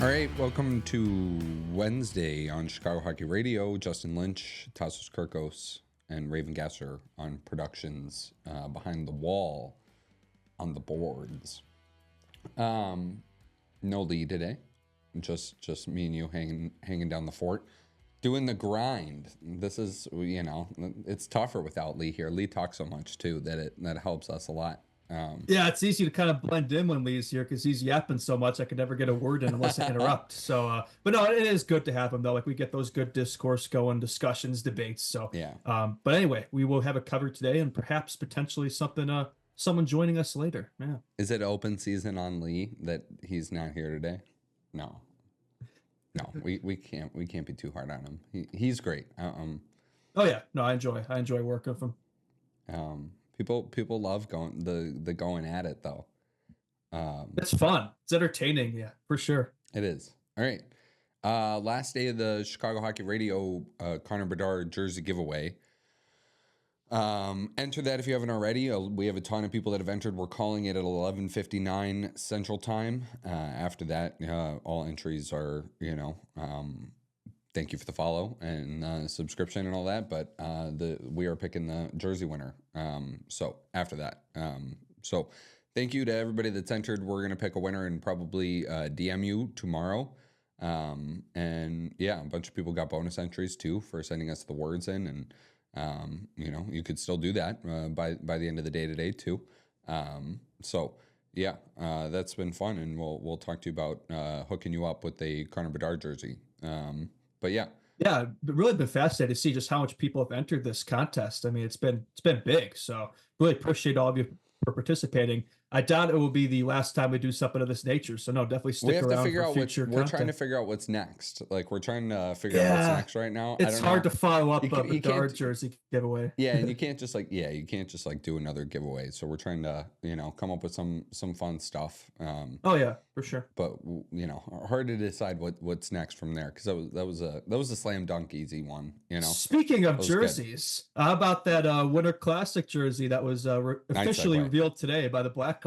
All right, welcome to Wednesday on Chicago Hockey Radio. Justin Lynch, Tassos Kirkos, and Raven Gasser on productions behind the wall on the boards. No Lee today, just me and you hanging down the fort, doing the grind. This is, it's tougher without Lee here. Lee talks so much too that helps us a lot. Yeah, it's easy to kind of blend in when Lee's here because he's yapping so much I could never get a word in unless I interrupt. So, but no, it is good to have him though. Like we get those good discourse going, discussions, debates. So, Yeah. But anyway, we will have it covered today and perhaps potentially something, someone joining us later. Yeah. Is it open season on Lee that he's not here today? No, we can't be too hard on him. He's great. Oh yeah, no, I enjoy working with him. People love going at it though. It's fun. It's entertaining. Yeah, for sure. It is. All right. Last day of the Chicago Hockey Radio Connor Bedard jersey giveaway. Enter that if you haven't already. We have a ton of people that have entered. We're calling it at 11:59 Central Time. After that, all entries are, thank you for the follow and subscription and all that. But we are picking the jersey winner. So after that, so thank you to everybody that's entered. We're gonna pick a winner and probably DM you tomorrow. And yeah, a bunch of people got bonus entries too for sending us the words in, and you could still do that by the end of the day today too. So yeah, that's been fun, and we'll talk to you about hooking you up with the Connor Bedard jersey. But yeah, really been fascinated to see just how much people have entered this contest. I mean, it's been big, so really appreciate all of you for participating. I doubt it will be the last time we do something of this nature. So no, definitely stick around. We have to figure out we're trying to figure out what's next. Like we're trying to figure out what's next right now. It's hard to follow up a Bedard jersey giveaway. Yeah, and you can't just do another giveaway. So we're trying to come up with some fun stuff. Oh yeah, for sure. But hard to decide what's next from there because that was a slam dunk easy one. Speaking of jerseys, how about that Winter Classic jersey that was officially revealed today by the Blackhawks?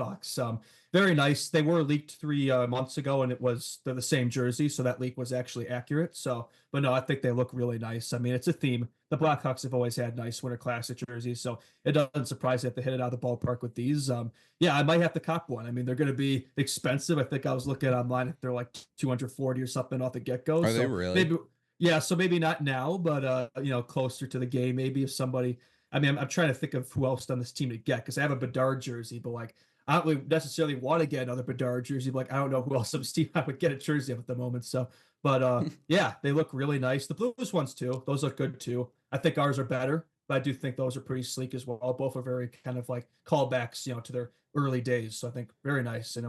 Very nice. They were leaked 3 months ago, and they're the same jersey, so that leak was actually accurate. So, but no, I think they look really nice. I mean, it's a theme. The Blackhawks have always had nice Winter Classic jerseys, so it doesn't surprise me if they hit it out of the ballpark with these. Yeah, I might have to cop one. I mean, they're going to be expensive. I think I was looking online if they're like 240 or something off the get-go. Are they really? Maybe, yeah, so maybe not now, but closer to the game, maybe if somebody. I mean, I'm trying to think of who else on this team to get because I have a Bedard jersey, but like. I don't really necessarily want to get another Bedard jersey. But like, I don't know who else on this team I would get a jersey of at the moment. So, but yeah, they look really nice. The Blues ones too. Those look good too. I think ours are better, but I do think those are pretty sleek as well. Both are very kind of like callbacks, to their early days. So I think very nice. And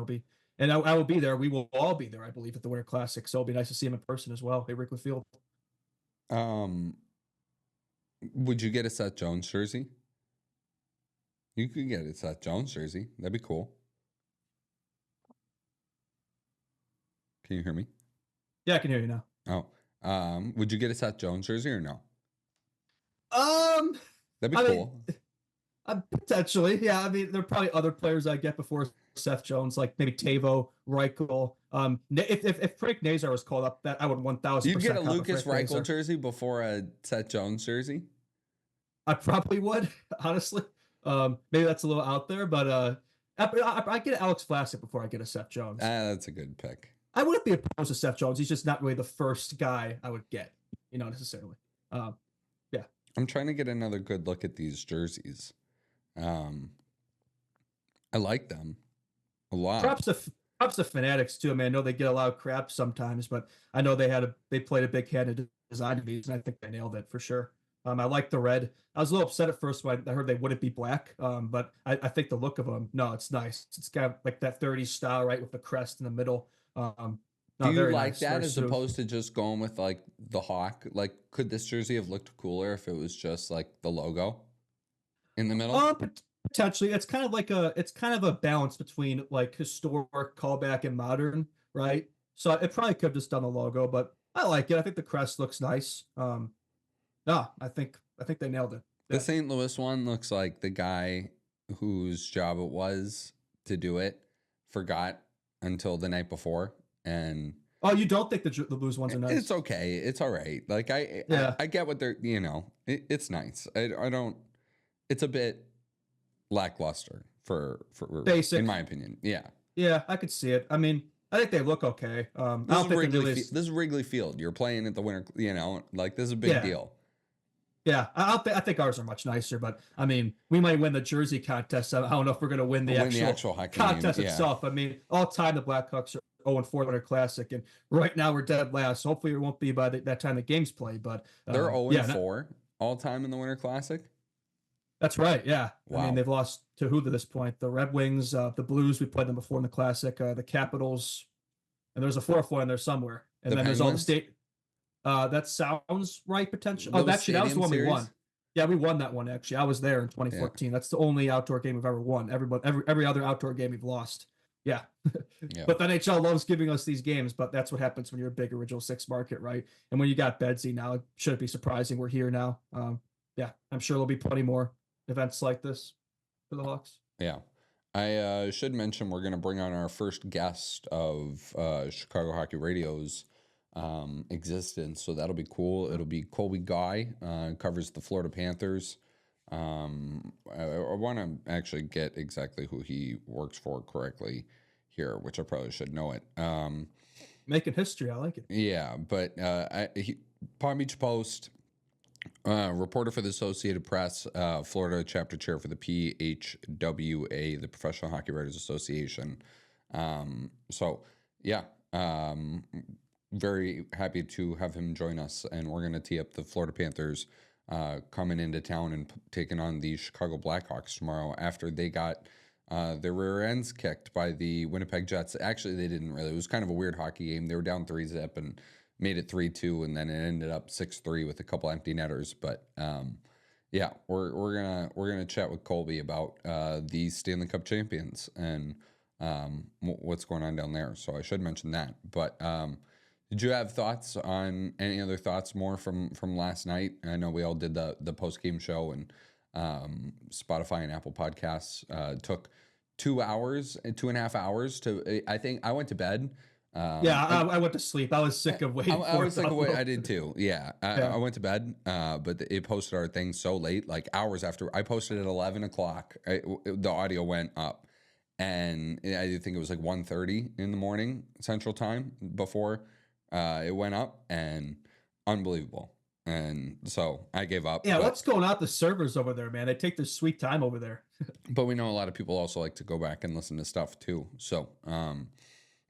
I will be there. We will all be there, I believe, at the Winter Classic. So it'll be nice to see him in person as well at Wrigley Field. Would you get a Seth Jones jersey? You could get a Seth Jones jersey. That'd be cool. Can you hear me? Yeah, I can hear you now. Oh, would you get a Seth Jones jersey or no? That'd be cool. Potentially, yeah. I mean, there are probably other players I get before Seth Jones, like maybe Tavo, Reichel. If Frank Nazar was called up, that I would 1,000%. You'd get a Lucas Reichel jersey before a Seth Jones jersey. I probably would, honestly. Maybe that's a little out there, but I get Alex Vlasic before I get a Seth Jones. That's a good pick. I wouldn't be opposed to Seth Jones. He's just not really the first guy I would get, necessarily. Yeah. I'm trying to get another good look at these jerseys. I like them a lot. Props to Fanatics too. I mean, I know they get a lot of crap sometimes, but I know they played a big hand in designing these, and I think they nailed it for sure. I like the red. I was a little upset at first when I heard they wouldn't be black, but I think the look of them, no, it's nice. It's got like that 30s style, right, with the crest in the middle. Do you like that as opposed to just going with like the hawk? Like, could this jersey have looked cooler if it was just like the logo in the middle? Potentially. It's kind of a balance between like historic callback and modern, right? So it probably could have just done the logo, but I like it. I think the crest looks nice. No, I think they nailed it. The St. Louis one looks like the guy whose job it was to do it forgot until the night before and Oh, you don't think the Blues ones are It's nice? okay. It's all right. Like Yeah, I get what they're, it's nice. I don't. It's a bit lackluster in basic. my opinion. Yeah. Yeah, I could see it. I mean, I think they look okay. I don't think they're nearly as. This is Wrigley Field. You're playing at the winter. Like this is a big Yeah, deal. yeah. I think ours are much nicer, but I mean, we might win the jersey contest. I don't know if we're going to win the Win the actual actual hockey game. contest Yeah. itself. I mean, all time the Blackhawks are 0-4 in their classic, and right now we're dead last. Hopefully, it won't be by that time the games play. But They're 0 and yeah, 4 all time in the Winter Classic. that's right. Yeah. I mean, Wow. they've lost to who to this point? The Red Wings, the Blues. We played them before in the classic. The Capitals, and there's a fourth one in there somewhere. And The then there's all the Penguins. state. That sounds right. Potential. Oh, Those actually, that was the Stadium one we Series. won. Yeah, we won that one. Actually, I was there in Yeah. 2014. That's the only outdoor game we've ever won. Every other outdoor game we've lost. Yeah, Yeah. but the NHL loves giving us these games. But that's what happens when you're a big original six market, right? And when you got Bedsy now, it shouldn't be surprising. We're here now. Yeah, I'm sure there'll be plenty more events like this for the Hawks. Yeah. I should mention we're going to bring on our first guest of Chicago Hockey Radio's existence, so that'll be cool. It'll be Colby Guy, covers the Florida Panthers. I want to actually get exactly who he works for correctly here, which I probably should know it. Making history, I like it. Yeah, but Palm Beach Post, reporter for the Associated Press, Florida chapter chair for the PHWA, the Professional Hockey Writers Association. So, yeah, very happy to have him join us, and we're going to tee up the Florida Panthers coming into town and taking on the Chicago Blackhawks tomorrow after they got their rear ends kicked by the Winnipeg Jets. Actually, they didn't really. It was kind of a weird hockey game. They were down 3-0 and made it 3-2, and then it ended up 6-3 with a couple empty netters. But yeah, we're gonna chat with Colby about the Stanley Cup champions and what's going on down there. So I should mention that. But did you have thoughts on any other thoughts more from last night? I know we all did the post game show, and Spotify and Apple Podcasts took 2.5 hours to. I think I went to bed. I went to sleep. I was sick of waiting. I was sick of waiting. I did too. Yeah, I went to bed, but it posted our thing so late, like hours after. I posted at 11 o'clock. The audio went up, and I think it was like 1:30 in the morning Central Time before it went up, and unbelievable. And so I gave up. Yeah, what's going on with the servers over there, man? They take their sweet time over there. But we know a lot of people also like to go back and listen to stuff too. So,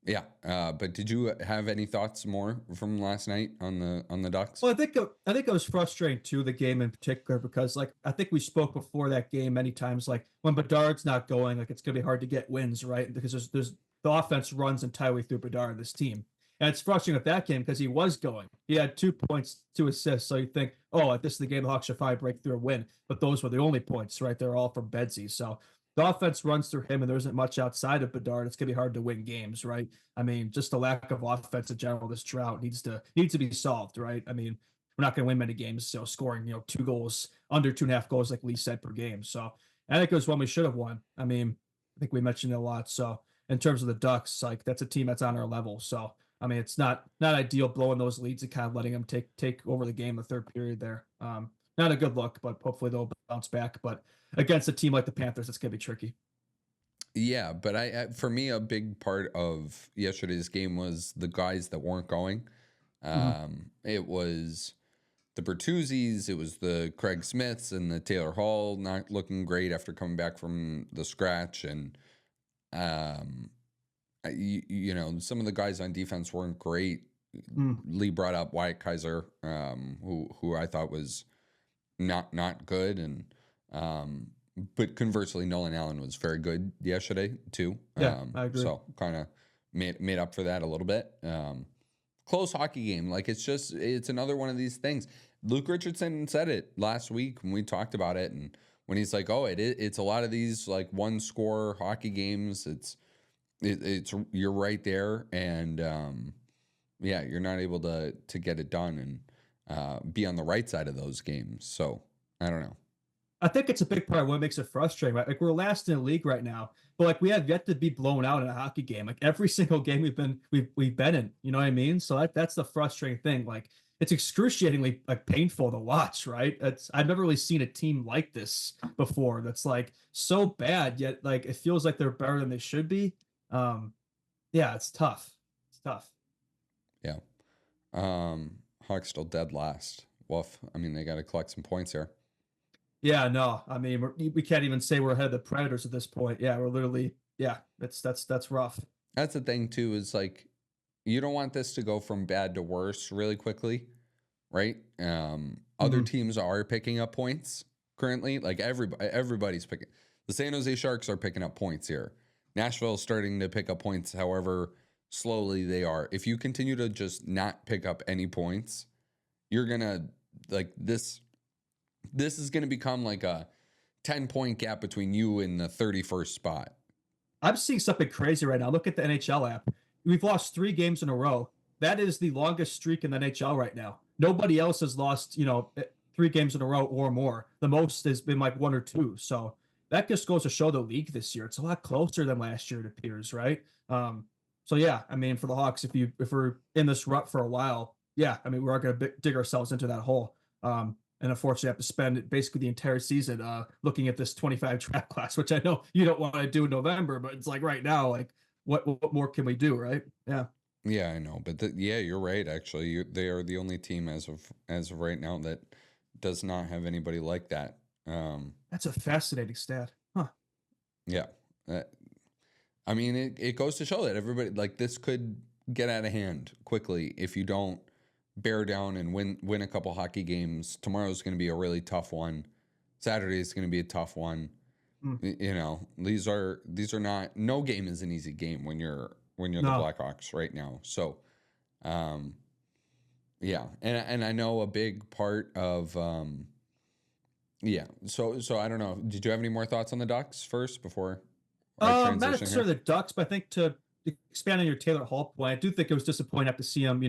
yeah. But did you have any thoughts more from last night on the Ducks? Well, I think it was frustrating too, the game in particular, because like I think we spoke before that game many times, like when Bedard's not going, like it's gonna be hard to get wins, right? Because there's the offense runs entirely through Bedard, this team. And it's frustrating with that game because he was going. He had 2 points, 2 assists. So you think, oh, if this is the game, the Hawks should probably break through a win. But those were the only points, right? They're all from Bedsy. So the offense runs through him, and there isn't much outside of Bedard. It's gonna be hard to win games, right? I mean, just the lack of offense in general, this drought needs to be solved, right? I mean, we're not gonna win many games, so scoring, 2 goals, under 2.5 goals, like Lee said, per game. So I think it was one we should have won. I mean, I think we mentioned it a lot. So in terms of the Ducks, like that's a team that's on our level. So I mean, it's not ideal blowing those leads and kind of letting them take over the game the third period there. Not a good look, but hopefully they'll bounce back. But against a team like the Panthers, it's gonna be tricky. Yeah, but for me, a big part of yesterday's game was the guys that weren't going. It was the Bertuzzis, it was the Craig Smiths and the Taylor Hall not looking great after coming back from the scratch, and some of the guys on defense weren't great. Lee brought up Wyatt Kaiser, who I thought was not good, and but conversely, Nolan Allen was very good yesterday too. Yeah, I agree. So kind of made up for that a little bit. Close hockey game, like it's another one of these things. Luke Richardson said it last week when we talked about it, and when he's like, "Oh, it's a lot of these like one score hockey games. It's you're right there, and yeah, you're not able to get it done and be on the right side of those games." So I don't know. I think it's a big part of what makes it frustrating, right? Like we're last in the league right now, but like we have yet to be blown out in a hockey game. Like every single game we've been in, you know what I mean? So that's the frustrating thing. Like it's excruciatingly like painful to watch, right? It's I've never really seen a team like this before. That's like so bad, yet like it feels like they're better than they should be. Um, yeah, it's tough. It's tough. Yeah. Hawks still dead last. Woof. I mean, they got to collect some points here. Yeah, no, I mean we can't even say we're ahead of the Predators at this point. Yeah, we're literally yeah, that's rough. That's the thing too, is like you don't want this to go from bad to worse really quickly, right? Other Mhm. teams are picking up points currently. Like everybody's picking. The San Jose Sharks are picking up points here. Nashville's starting to pick up points, however slowly they are. If you continue to just not pick up any points, you're gonna like this is gonna become like a 10-point gap between you and the 31st spot. I'm seeing something crazy right now. Look at the NHL app. We've lost 3 games in a row. That is the longest streak in the NHL right now. Nobody else has lost, 3 games in a row or more. The most has been like 1 or 2. So that just goes to show the league this year. It's a lot closer than last year, it appears, right? So yeah, I mean, for the Hawks, if we're in this rut for a while, yeah, I mean, we are going to dig ourselves into that hole. And unfortunately, I have to spend basically the entire season looking at this 25 draft class, which I know you don't want to do in November, but it's like right now, like what more can we do, right? Yeah, Yeah, I know, but yeah, you're right. Actually, they are the only team as of right now that does not have anybody like that. that's a fascinating stat, huh? Yeah, uh, I mean, it goes to show that everybody like this could get out of hand quickly if you don't bear down and win a couple hockey games. Tomorrow's going to be a really tough one. Saturday is going to be a tough one. Mm. You know, these are not. No game is an easy game when you're the No, Blackhawks right now. So. Um, Yeah, and I know a big part of yeah. So I don't know. Did you have any more thoughts on the Ducks first before I not transition here? necessarily the Ducks, but I think to expand on your Taylor Hall point, I do think it was disappointing to see him,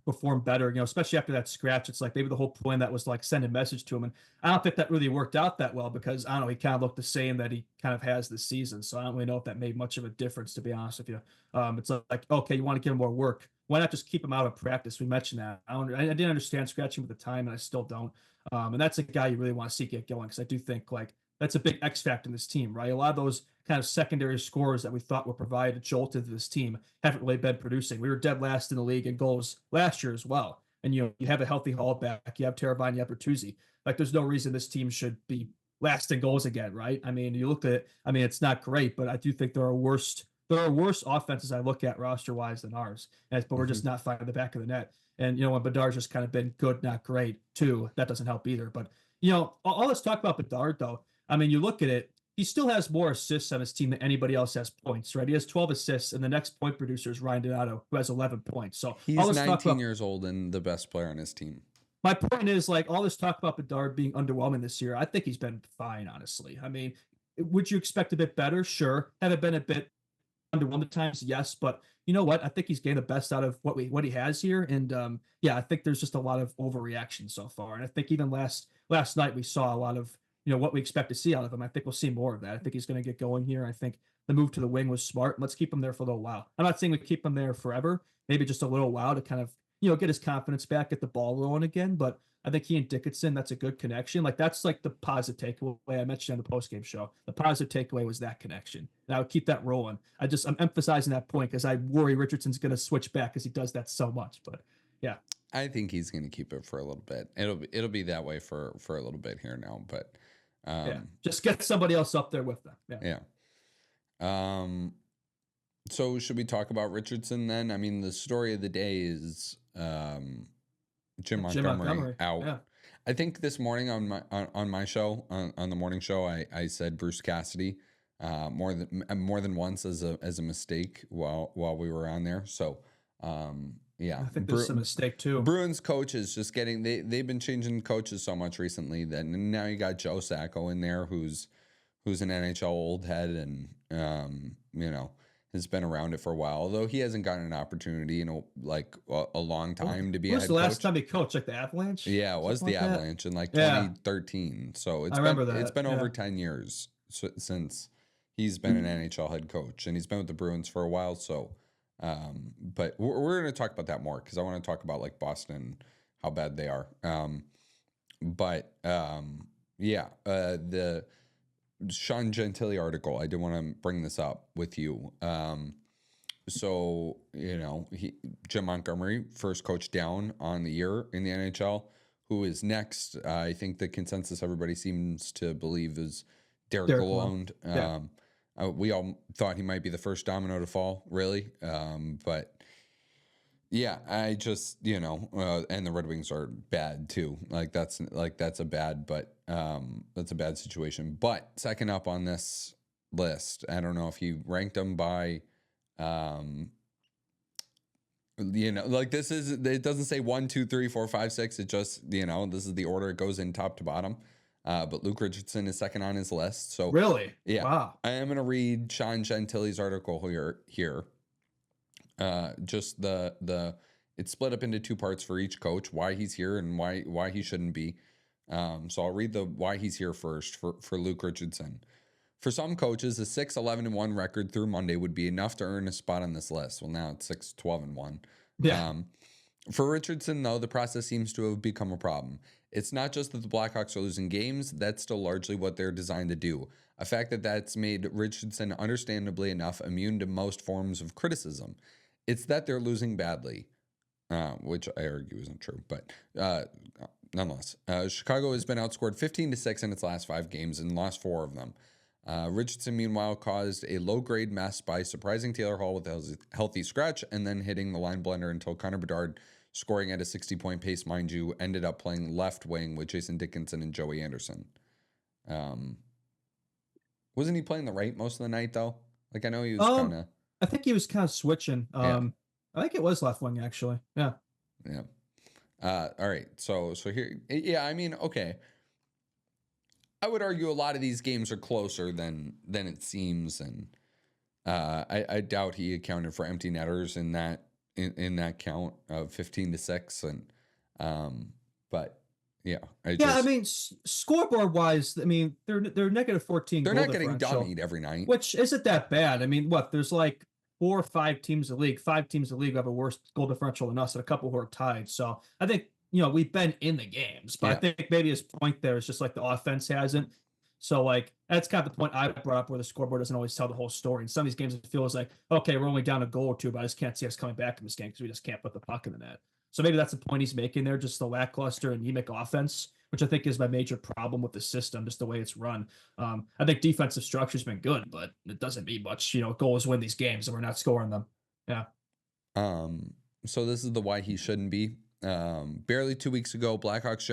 perform better, especially after that scratch. It's like maybe the whole point that was like send a message to him. And I don't think that really worked out that well because I don't know, he kind of looked the same that he kind of has this season. So I don't really know if that made much of a difference, to be honest with you. It's like, okay, you want to give him more work. Why not just keep him out of practice? We mentioned that. I didn't understand scratching at the time, and I still don't. And that's a guy you really want to see get going because I do think like that's a big X factor in this team, right? A lot of those kind of secondary scores that we thought would provide a jolt to this team haven't really been producing. We were dead last in the league in goals last year as well. And you have a healthy Hall back, you have Teravainen, you have Bertuzzi. Like there's no reason this team should be last in goals again, right? I mean, you look at it, I mean, it's not great, but I do think there are worse offenses I look at roster wise than ours. But we're Hmm. just not finding the back of the net. And when Bedard's just kind of been good, not great, too, that doesn't help either. But all this talk about Bedard though, I mean, you look at it, he still has more assists on his team than anybody else has points, right? He has 12 assists, and the next point producer is Ryan Donato, who has 11 points. So all He's this talk 19 about years old and the best player on his team. my point is like all this talk about Bedard being underwhelming this year. I think he's been fine, honestly. I mean, would you expect a bit better? Sure. Have it been a bit underwhelmed at times? Yes, but you know what? I think he's gained the best out of what he has here, and yeah, I think there's just a lot of overreaction so far, and I think even last night we saw a lot of what we expect to see out of him. I think we'll see more of that. I think he's going to get going here. I think the move to the wing was smart. Let's keep him there for a little while. I'm not saying we keep him there forever. Maybe just a little while to kind of get his confidence back, get the ball rolling again. But I think he and Dickinson, that's a good connection. Like that's like the positive takeaway I mentioned on the postgame show. The positive takeaway was that connection. And I would keep that rolling. I'm emphasizing that point because I worry Richardson's going to switch back because he does that so much. But yeah, I think he's going to keep it for a little bit. It'll be that way for a little bit here now, but yeah, um, just get somebody else up there with them. Yeah, yeah. Um, so should we talk about Richardson then? I mean, the story of the day is Jim Jim Montgomery Montgomery. out. Yeah, I think this morning on my show on the morning show I said Bruce Cassidy more than once as a mistake while we were on there. So yeah, I think there's a mistake too. Bruins coaches just getting they've been changing coaches so much recently that now you got Joe Sacco in there who's an NHL old head and has been around it for a while, although he hasn't gotten an opportunity in a long time to be When a was the head last coach. time he coached? Like the Avalanche? Yeah, it was Something the like that? Avalanche in like Yeah, 2013. So I remember it's that. been over Yeah. 10 years since he's been an NHL head coach, and he's been with the Bruins for a while. So, but we're going to talk about that more because I want to talk about like Boston, how bad they are. Yeah, the Sean Gentili article. I did want to bring this up with you. So Jim Montgomery, first coach down on the year in the NHL. Who is next? I think the consensus everybody seems to believe is Derek Derek Lowe. Lalonde. Yeah. We all thought he might be the first domino to fall, really. But yeah, I just and the Red Wings are bad too. That's a bad situation. But second up on this list, I don't know if you ranked them by, this is, it doesn't say 1, 2, 3, 4, 5, 6. It just this is the order it goes in top to bottom. But Luke Richardson is second on his list. So Really? yeah, Wow. I am gonna read Sean Gentili's article here. Just it's split up into two parts for each coach, why he's here and why he shouldn't be. So I'll read the why he's here first for Luke Richardson. For some coaches, a 6-11-1 record through Monday would be enough to earn a spot on this list. Well, now it's 6-12-1. Yeah. For Richardson, though, the process seems to have become a problem. It's not just that the Blackhawks are losing games, that's still largely what they're designed to do. A fact that's made Richardson understandably enough immune to most forms of criticism. It's that they're losing badly, which I argue isn't true, but nonetheless. Chicago has been outscored 15-6 in its last 5 games and lost 4 of them. Richardson, meanwhile, caused a low-grade mess by surprising Taylor Hall with a healthy scratch and then hitting the line blender until Connor Bedard, scoring at a 60-point pace, mind you, ended up playing left wing with Jason Dickinson and Joey Anderson. Wasn't he playing the right most of the night, though? I know he was kind of... I think he was kind of switching. Yeah. I think it was left wing, actually. Yeah. Yeah. All right. So here... Yeah, I mean, okay. I would argue a lot of these games are closer than it seems, and I doubt he accounted for empty netters in that count of 15-6, and but yeah, I mean, scoreboard wise, I mean they're negative 14. They're goal not getting differential, dummied every night, which isn't that bad. I mean, what there's like 4 or 5 teams in the league. 5 teams in the league who have a worse goal differential than us, and a couple who are tied. So I think we've been in the games, but I think maybe his point there is just like the offense hasn't. So like that's kind of the point I brought up, where the scoreboard doesn't always tell the whole story. In some of these games, it feels like, okay, we're only down a goal or two, but I just can't see us coming back in this game because we just can't put the puck in the net. So maybe that's the point he's making there, just the lackluster and anemic offense, which I think is my major problem with the system, just the way it's run. I think defensive structure's been good, but it doesn't mean much. Goals win these games, and we're not scoring them. Yeah. So this is the why he shouldn't be. Barely 2 weeks ago, Blackhawks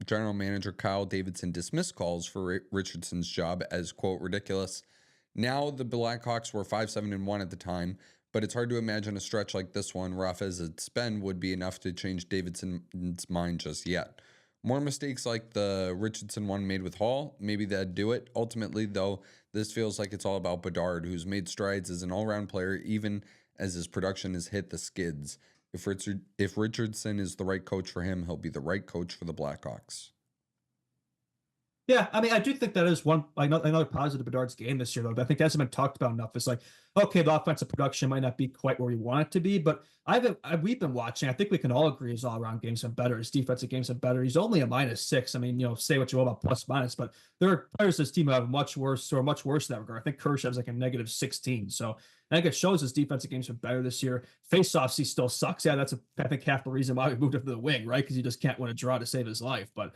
general manager Kyle Davidson dismissed calls for Richardson's job as, quote, ridiculous. Now the Blackhawks were 5-7-1 at the time, but it's hard to imagine a stretch like this one, rough as it's been, would be enough to change Davidson's mind just yet. More mistakes like the Richardson one made with Hall, maybe that'd do it. Ultimately, though, this feels like it's all about Bedard, who's made strides as an all-around player, even as his production has hit the skids. If Richardson is the right coach for him, he'll be the right coach for the Blackhawks. Yeah, I mean, I do think that is another positive Bedard's game this year, though. But I think that hasn't been talked about enough. It's like, okay, the offensive production might not be quite where we want it to be, but we've been watching. I think we can all agree his all-around games have better. His defensive games have better. He's only a -6. I mean, say what you will about plus minus, but there are players in this team who have much worse in that regard. I think Kershaw's like a -16. So I think it shows his defensive games are better this year. Face-offs, he still sucks. Yeah, that's I think half the reason why we moved him to the wing, right? Because he just can't win a draw to save his life. But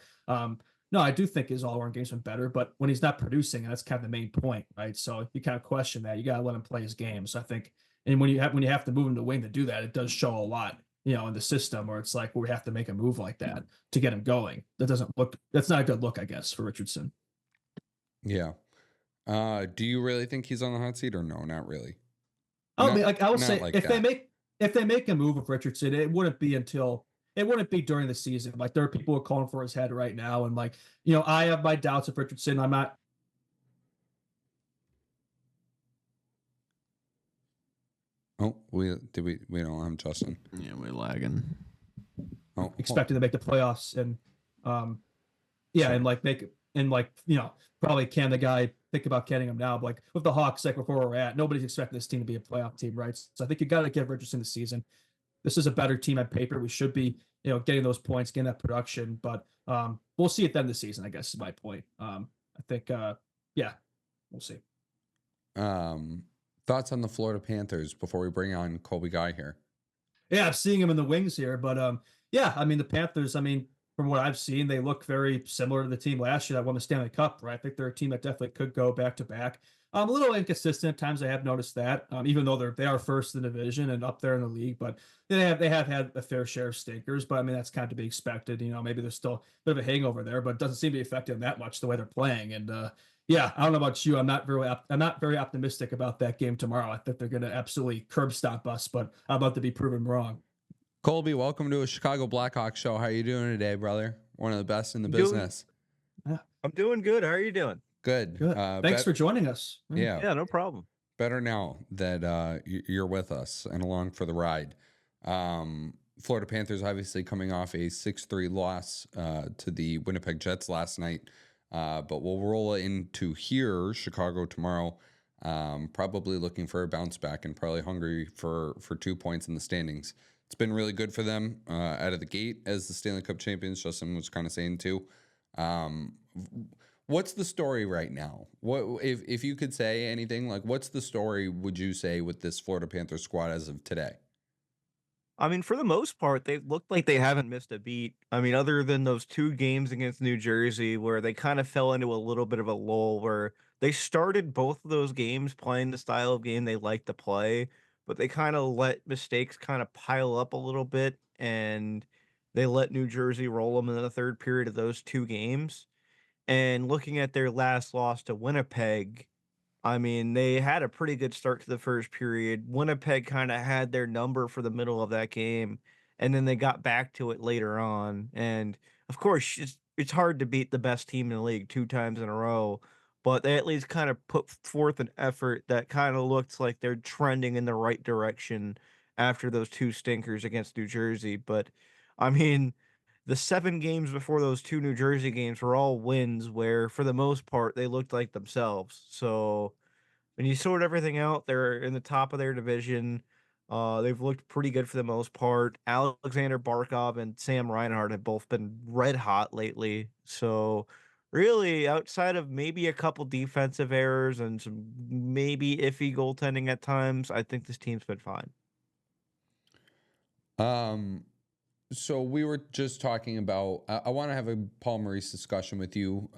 no, I do think his all-around game's been better, but when he's not producing, and that's kind of the main point, right? So you kind of question that. You got to let him play his game. So I think, and when you have to move him to wing to do that, it does show a lot, in the system, where it's like, we have to make a move like that to get him going. That's not a good look, I guess, for Richardson. Yeah. Do you really think he's on the hot seat, or no? Not really. I will say, if they make a move with Richardson, it wouldn't be during the season. Like, there are people who are calling for his head right now. And I have my doubts of Richardson. I'm not. Oh, we don't have Justin. Yeah, we're lagging. Oh, Expecting to make the playoffs yeah, sorry. and like make and like probably can the guy think about canning him now, but like with the Hawks, like where we're at, nobody's expecting this team to be a playoff team, right? So I think you got to give Richardson the season. This is a better team on paper. We should be, getting those points, getting that production, but we'll see at the end of the season, I guess is my point. I think yeah, we'll see. Um, Thoughts on the Florida Panthers before we bring on Colby Guy here? Yeah, I'm seeing him in the wings here, but yeah, I mean the Panthers. I mean, from what I've seen, they look very similar to the team last year that won the Stanley Cup. Right, I think they're a team that definitely could go back to back. A little inconsistent at times. I have noticed that, even though they are first in the division and up there in the league, but they have had a fair share of stinkers. But I mean that's kind of to be expected. Maybe there's still a bit of a hangover there, but it doesn't seem to be affecting them that much the way they're playing. And yeah, I don't know about you. I'm not very optimistic about that game tomorrow. I think they're going to absolutely curb stomp us, but I'm about to be proven wrong. Colby, welcome to a Chicago Blackhawk show. How are you doing today, brother? One of the best in the business. I'm doing good. How are you doing? Good. Good. Thanks for joining us. Yeah. Yeah, no problem. Better now that you're with us and along for the ride. Florida Panthers obviously coming off a 6-3 loss to the Winnipeg Jets last night. But we'll roll into here, Chicago tomorrow. Probably looking for a bounce back and probably hungry for 2 points in the standings. It's been really good for them out of the gate as the Stanley Cup champions. Justin was kind of saying too. What's the story right now? What if you could say anything, like what's the story would you say with this Florida Panthers squad as of today? I mean, for the most part, they look like they haven't missed a beat. I mean, other than those 2 games against New Jersey where they kind of fell into a little bit of a lull where they started both of those games playing the style of game they like to play, but they kind of let mistakes kind of pile up a little bit and they let New Jersey roll them in the third period of those 2 games. And looking at their last loss to Winnipeg, I mean, they had a pretty good start to the first period. Winnipeg kinda had their number for the middle of that game, and then they got back to it later on, and, of course, it's hard to beat the best team in the league 2 times in a row, but they at least kinda put forth an effort that kinda looks like they're trending in the right direction after those 2 stinkers against New Jersey, but, I mean, the 7 games before those 2 New Jersey games were all wins where, for the most part, they looked like themselves, so when you sort everything out, they're in the top of their division. They've looked pretty good for the most part. Alexander Barkov and Sam Reinhart have both been red hot lately. So, really, outside of maybe a couple defensive errors and some maybe iffy goaltending at times, I think this team's been fine. Um, so we were just talking about. I want to have a Paul Maurice discussion with you.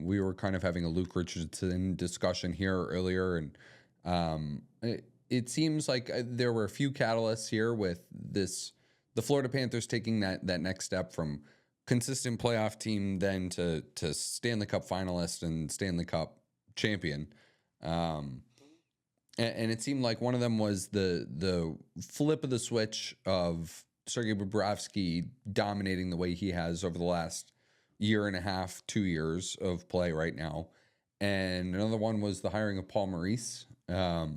We were kind of having a Luke Richardson discussion here earlier, and it seems like there were a few catalysts here with the Florida Panthers taking that next step from consistent playoff team then to Stanley Cup finalist and Stanley Cup champion. And it seemed like one of them was the flip of the switch of Sergei Bobrovsky dominating the way he has over the last year and a half, 2 years of play right now. And another one was the hiring of Paul Maurice. I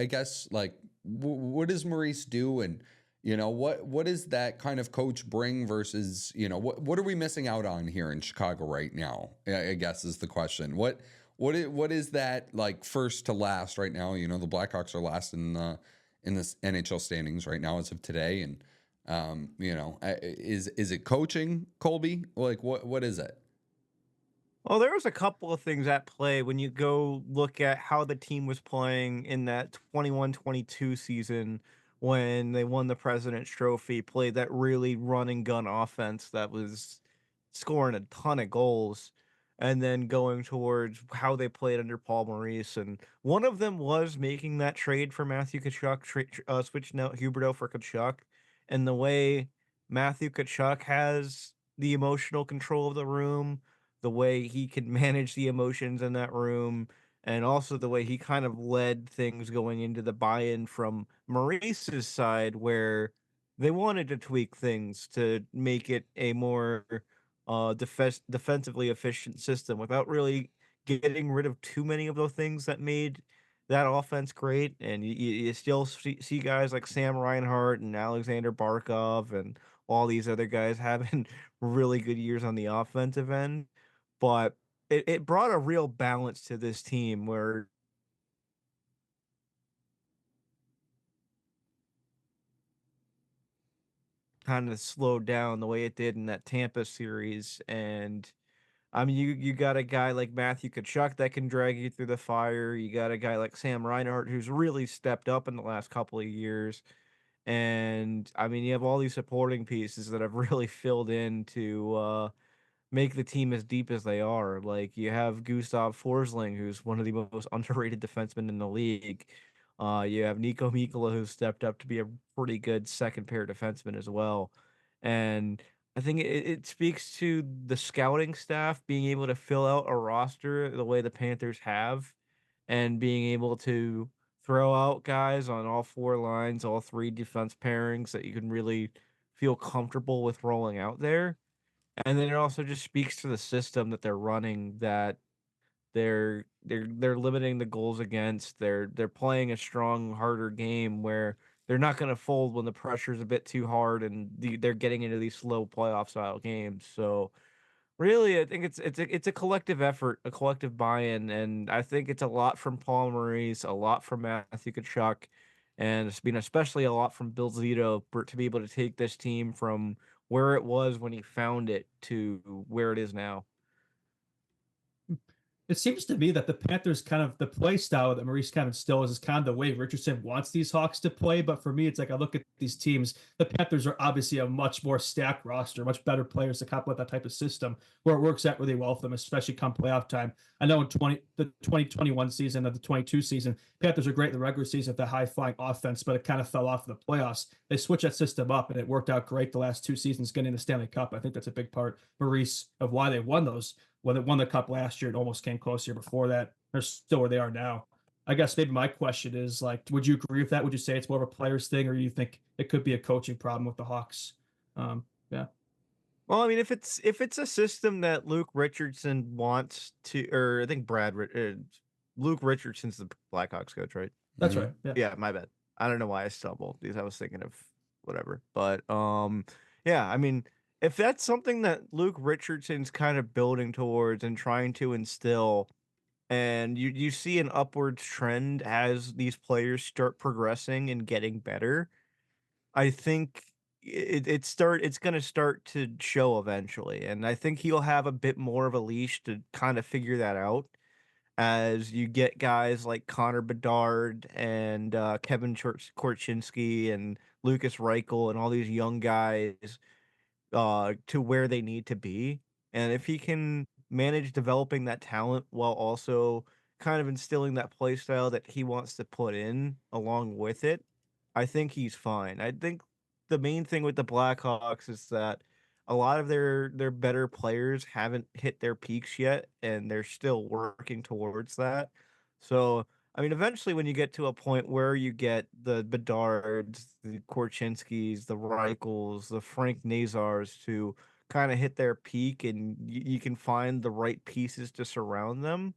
guess like what does Maurice do, and what does that kind of coach bring versus what are we missing out on here in Chicago right now? I guess is the question. What is that like first to last right now? The Blackhawks are last in this NHL standings right now as of today, and is it coaching, Colby? Like what is it? Well, there was a couple of things at play when you go look at how the team was playing in that 21-22 season when they won the President's Trophy, played that really run and gun offense that was scoring a ton of goals, and then going towards how they played under Paul Maurice. And one of them was making that trade for Matthew Tkachuk, switching out Huberdeau for Tkachuk, and the way Matthew Tkachuk has the emotional control of the room, the way he can manage the emotions in that room, and also the way he kind of led things going into the buy-in from Maurice's side, where they wanted to tweak things to make it a more defensively efficient system without really getting rid of too many of those things that made that offense great, and you still see guys like Sam Reinhart and Alexander Barkov and all these other guys having really good years on the offensive end, but it brought a real balance to this team where kind of slowed down the way it did in that Tampa series. And I mean, you got a guy like Matthew Tkachuk that can drag you through the fire. You got a guy like Sam Reinhart who's really stepped up in the last couple of years. And I mean, you have all these supporting pieces that have really filled in to make the team as deep as they are. Like you have Gustav Forsling, who's one of the most underrated defensemen in the league. You have Nico Mikkola, who's stepped up to be a pretty good second pair defenseman as well. And I think it speaks to the scouting staff being able to fill out a roster the way the Panthers have, and being able to throw out guys on all four lines, all three defense pairings that you can really feel comfortable with rolling out there. And then it also just speaks to the system that they're running, that they're limiting the goals against. They're playing a strong, harder game where they're not going to fold when the pressure's a bit too hard, and they're getting into these slow playoff style games. So really, I think it's a collective effort, a collective buy-in, and I think it's a lot from Paul Maurice, a lot from Matthew Tkachuk, and it's been especially a lot from Bill Zito to be able to take this team from where it was when he found it to where it is now. It seems to me that the Panthers kind of the play style that Maurice kind of instills is kind of the way Richardson wants these Hawks to play. But for me, it's like I look at these teams, the Panthers are obviously a much more stacked roster, much better players to complement that type of system where it works out really well for them, especially come playoff time. I know in the 2021 season of the 22 season, Panthers are great in the regular season with the high flying offense, but it kind of fell off in the playoffs. They switched that system up and it worked out great the last two seasons getting the Stanley Cup. I think that's a big part, Maurice, of why they won those when they won the cup last year. It almost came close here before that. They're still where they are now. I guess maybe my question is like, would you agree with that? Would you say it's more of a players thing, or do you think it could be a coaching problem with the Hawks? Yeah, Well, I mean, if it's a system that Luke Richardson wants to, or I think Luke Richardson's the Blackhawks coach, right? that's Mhm. right. Yeah. Yeah, my bad. I don't know why I stumbled because I was thinking of whatever. But yeah, I mean, if that's something that Luke Richardson's kind of building towards and trying to instill, and you see an upwards trend as these players start progressing and getting better, I think it's gonna start to show eventually. And I think he'll have a bit more of a leash to kind of figure that out as you get guys like Connor Bedard and Kevin Korchinski and Lucas Reichel and all these young guys to where they need to be. And if he can manage developing that talent while also kind of instilling that play style that he wants to put in along with it, I think he's fine. I think the main thing with the Blackhawks is that a lot of their better players haven't hit their peaks yet, and they're still working towards that. So I mean, eventually, when you get to a point where you get the Bedards, the Korchinskis, the Reichels, the Frank Nazars to kind of hit their peak, and you can find the right pieces to surround them,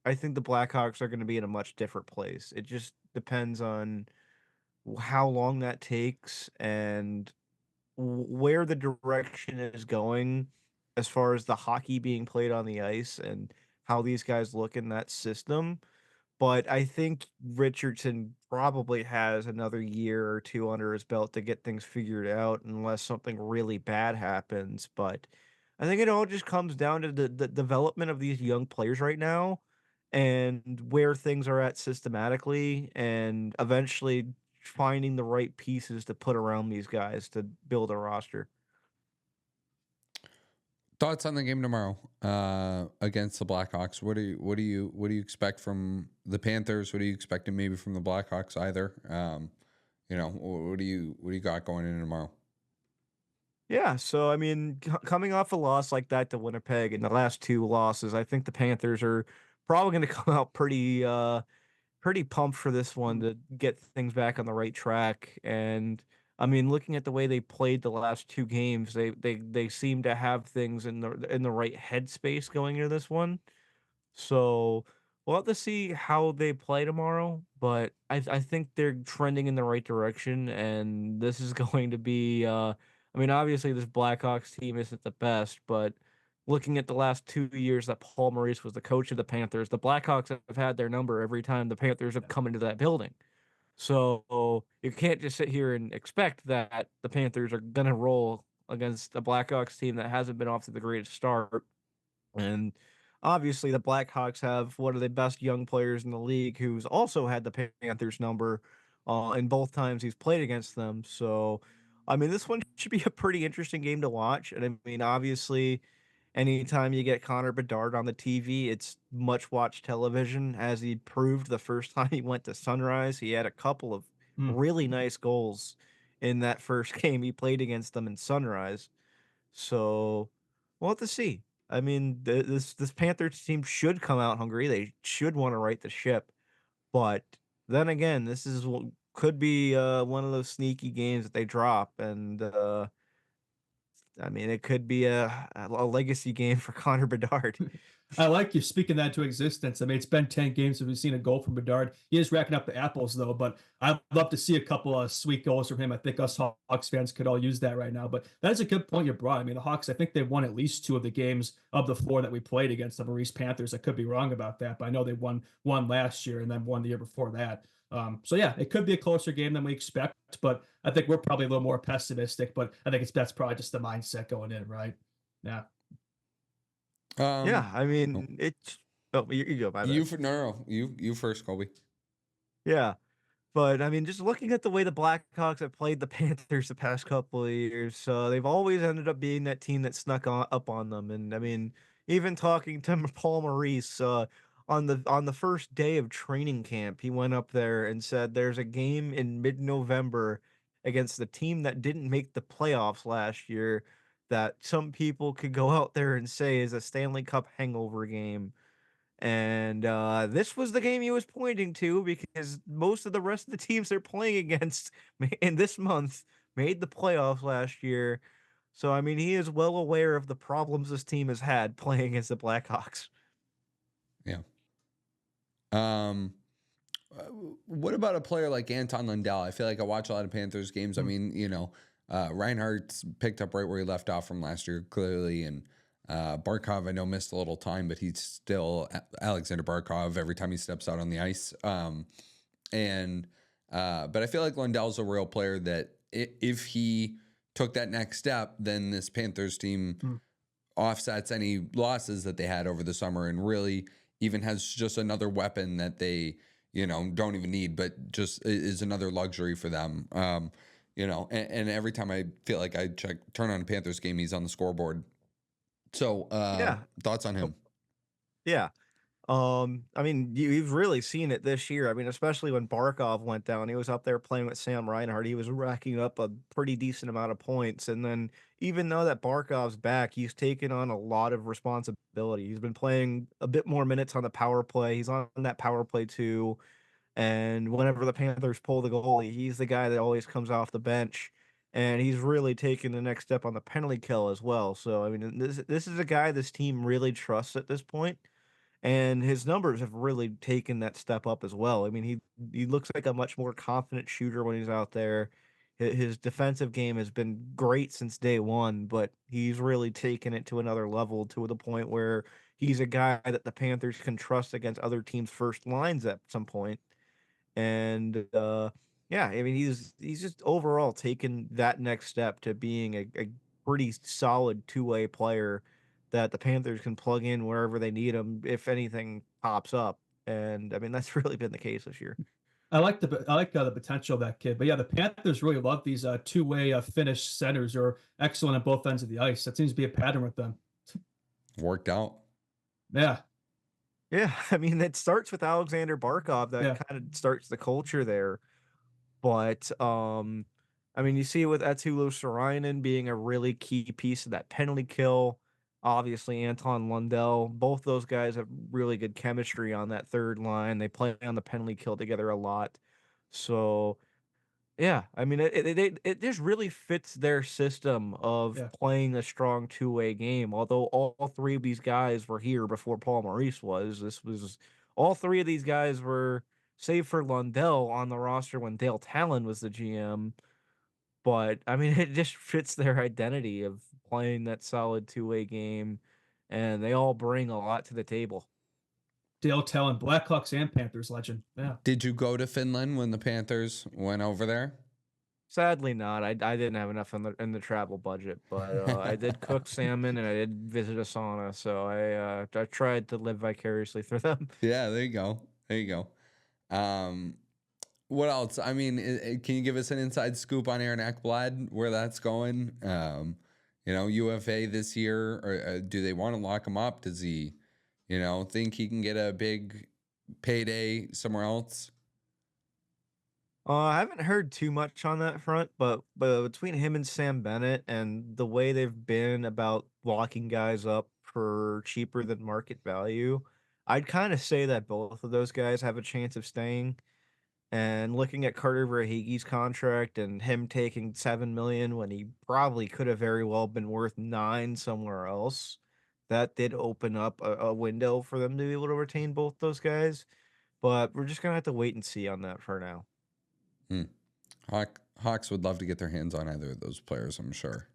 I think the Blackhawks are going to be in a much different place. It just depends on how long that takes and where the direction is going as far as the hockey being played on the ice and how these guys look in that system. But I think Richardson probably has another year or 2 under his belt to get things figured out unless something really bad happens. But I think it all just comes down to the development of these young players right now and where things are at systematically, and eventually finding the right pieces to put around these guys to build a roster. Thoughts on the game tomorrow against the Blackhawks? What do you expect from the Panthers? What are you expecting maybe from the Blackhawks either? What do you got going in tomorrow? Yeah, so I mean, coming off a loss like that to Winnipeg in the last two losses, I think the Panthers are probably going to come out pretty pumped for this one to get things back on the right track. And I mean, looking at the way they played the last two games, they seem to have things in the right headspace going into this one. So We'll have to see how they play tomorrow, but I think they're trending in the right direction, and this is going to be. I mean, obviously, this Blackhawks team isn't the best, but looking at the last 2 years that Paul Maurice was the coach of the Panthers, the Blackhawks have had their number every time the Panthers have come into that building. So you can't just sit here and expect that the Panthers are gonna roll against the Blackhawks team that hasn't been off to the greatest start. And obviously, the Blackhawks have one of the best young players in the league who's also had the Panthers number in both times he's played against them. So, I mean, this one should be a pretty interesting game to watch. And I mean, obviously, anytime you get Connor Bedard on the TV, it's much watched television, as he proved the first time he went to Sunrise. He had a couple of Hmm. really nice goals in that first game he played against them in Sunrise. So we'll have to see. I mean, this Panthers team should come out hungry. They should want to right the ship. But then again, this is could be one of those sneaky games that they drop, and I mean, it could be a legacy game for Connor Bedard. I like you speaking that to existence. I mean, it's been 10 games since we've seen a goal from Bedard. He is racking up the apples, though, but I'd love to see a couple of sweet goals from him. I think us Hawks fans could all use that right now. But that's a good point you brought. I mean, the Hawks, I think they won at least two of the games of the four that we played against the Maurice Panthers. I could be wrong about that, but I know they won one last year and then one the year before that. So yeah, it could be a closer game than we expect, but I think we're probably a little more pessimistic. But I think that's probably just the mindset going in, right? Yeah. Yeah, I Oh, mean, it's. Oh, you go. My bad. you first, Colby. Yeah. But I mean, just looking at the way the Blackhawks have played the Panthers the past couple of years, they've always ended up being that team that snuck up on them. And I mean, even talking to Paul Maurice on the first day of training camp, he went up there and said, "There's a game in mid-November against the team that didn't make the playoffs last year that some people could go out there and say is a Stanley Cup hangover game." And this was the game he was pointing to because most of the rest of the teams they're playing against in this month made the playoffs last year. So, I mean, he is well aware of the problems this team has had playing against the Blackhawks. Yeah. Um, uh, what about a player like Anton Lundell? I feel like I watch a lot of Panthers games. I Hmm. mean, Reinhardt's picked up right where he left off from last year, clearly, and Barkov I know missed a little time, but he's still Alexander Barkov every time he steps out on the ice. And but I feel like Lundell's a real player that if he took that next step, then this Panthers team Hmm. offsets any losses that they had over the summer and really even has just another weapon that they don't even need, but just is another luxury for them. And every time I feel like I turn on a Panthers game, he's on the scoreboard. So Yeah. thoughts on Oh, him? yeah. I mean, you've really seen it this year. I mean, especially when Barkov went down, he was up there playing with Sam Reinhart. He was racking up a pretty decent amount of points. And then, even though that Barkov's back, he's taken on a lot of responsibility. He's been playing a bit more minutes on the power play. He's on that power play too. And whenever the Panthers pull the goalie, he's the guy that always comes off the bench. And he's really taken the next step on the penalty kill as well. So, I mean, this is a guy this team really trusts at this point, and his numbers have really taken that step up as well. I mean, he looks like a much more confident shooter when he's out there. His defensive game has been great since day one, but he's really taken it to another level to the point where he's a guy that the Panthers can trust against other teams' first lines at some point. And yeah, I mean, he's just overall taken that next step to being a pretty solid two-way player that the Panthers can plug in wherever they need him if anything pops up. And I mean, that's really been the case this year. I like the potential of that kid, but yeah, the Panthers really love these two-way Finnish centers who are excellent on both ends of the ice. That seems to be a pattern with them. Worked out. Yeah, Yeah, I mean, it starts with Alexander Barkov. That yeah, kind of starts the culture there. But I mean, you see it with Etulo Sarainen being a really key piece of that penalty kill. Obviously, Anton Lundell. Both those guys have really good chemistry on that third line. They play on the penalty kill together a lot. So yeah, I mean, it just really fits their system of yeah. playing a strong two-way game. Although all three of these guys were here before Paul Maurice was, this was all three of these guys were, save for Lundell, on the roster when Dale Talon was the GM. But I mean, it just fits their identity of playing that solid two-way game, and they all bring a lot to the table. Dale Talon, Blackhawks and Panthers legend. Yeah. Did you go to Finland when the Panthers went over there? Sadly, not. I didn't have enough in the travel budget, but I did cook salmon and I did visit a sauna, so I tried to live vicariously through them. Yeah, there you go. There you go. What else? I mean, can you give us an inside scoop on Aaron Ekblad, where that's going? UFA this year, or do they want to lock him up? Does he, think he can get a big payday somewhere else? I haven't heard too much on that front, but between him and Sam Bennett and the way they've been about locking guys up for cheaper than market value, I'd kind of say that both of those guys have a chance of staying. And looking at Carter Verhaeghe's contract and him taking $7 million when he probably could have very well been worth $9 million somewhere else, that did open up a window for them to be able to retain both those guys. But we're just gonna have to wait and see on that for now. Hawks would love to get their hands on either of those players. I'm sure.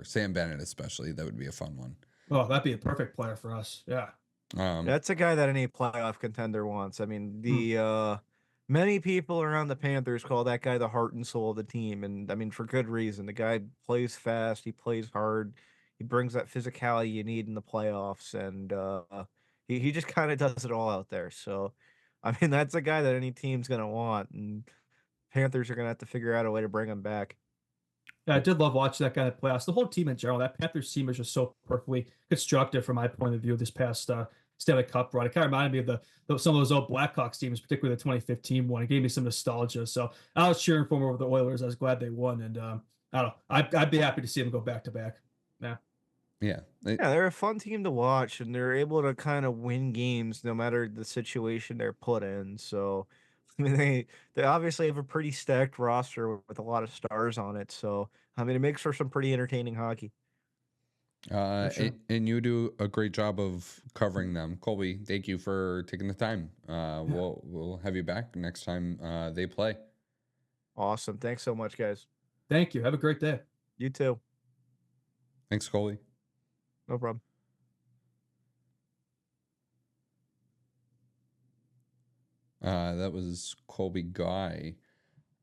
Sam Bennett especially. That would be a fun one. Oh, that'd be a perfect player for us. Yeah. That's a guy that any playoff contender wants. I mean, the many people around the Panthers call that guy the heart and soul of the team, and I mean for good reason. The guy plays fast, he plays hard, he brings that physicality you need in the playoffs, and he just kind of does it all out there. So, I mean, that's a guy that any team's gonna want, and Panthers are gonna have to figure out a way to bring him back. Yeah, I did love watching that guy in the playoffs. The whole team in general, that Panthers team is just so perfectly constructed from my point of view this past Stanley Cup run. It kind of reminded me of some of those old Blackhawks teams, particularly the 2015 one. It gave me some nostalgia. So I was cheering for them over the Oilers. I was glad they won. And I don't know. I'd be happy to see them go back to back. Yeah. Yeah. They're a fun team to watch, and they're able to kind of win games no matter the situation they're put in. So, I mean, they obviously have a pretty stacked roster with a lot of stars on it. So, I mean, it makes for some pretty entertaining hockey. Sure. And you do a great job of covering them, Colby. Thank you for taking the time. We'll have you back next time they play. Awesome. Thanks so much, guys. Thank you. Have a great day. You too. Thanks, Colby. No problem. That was Colby Guy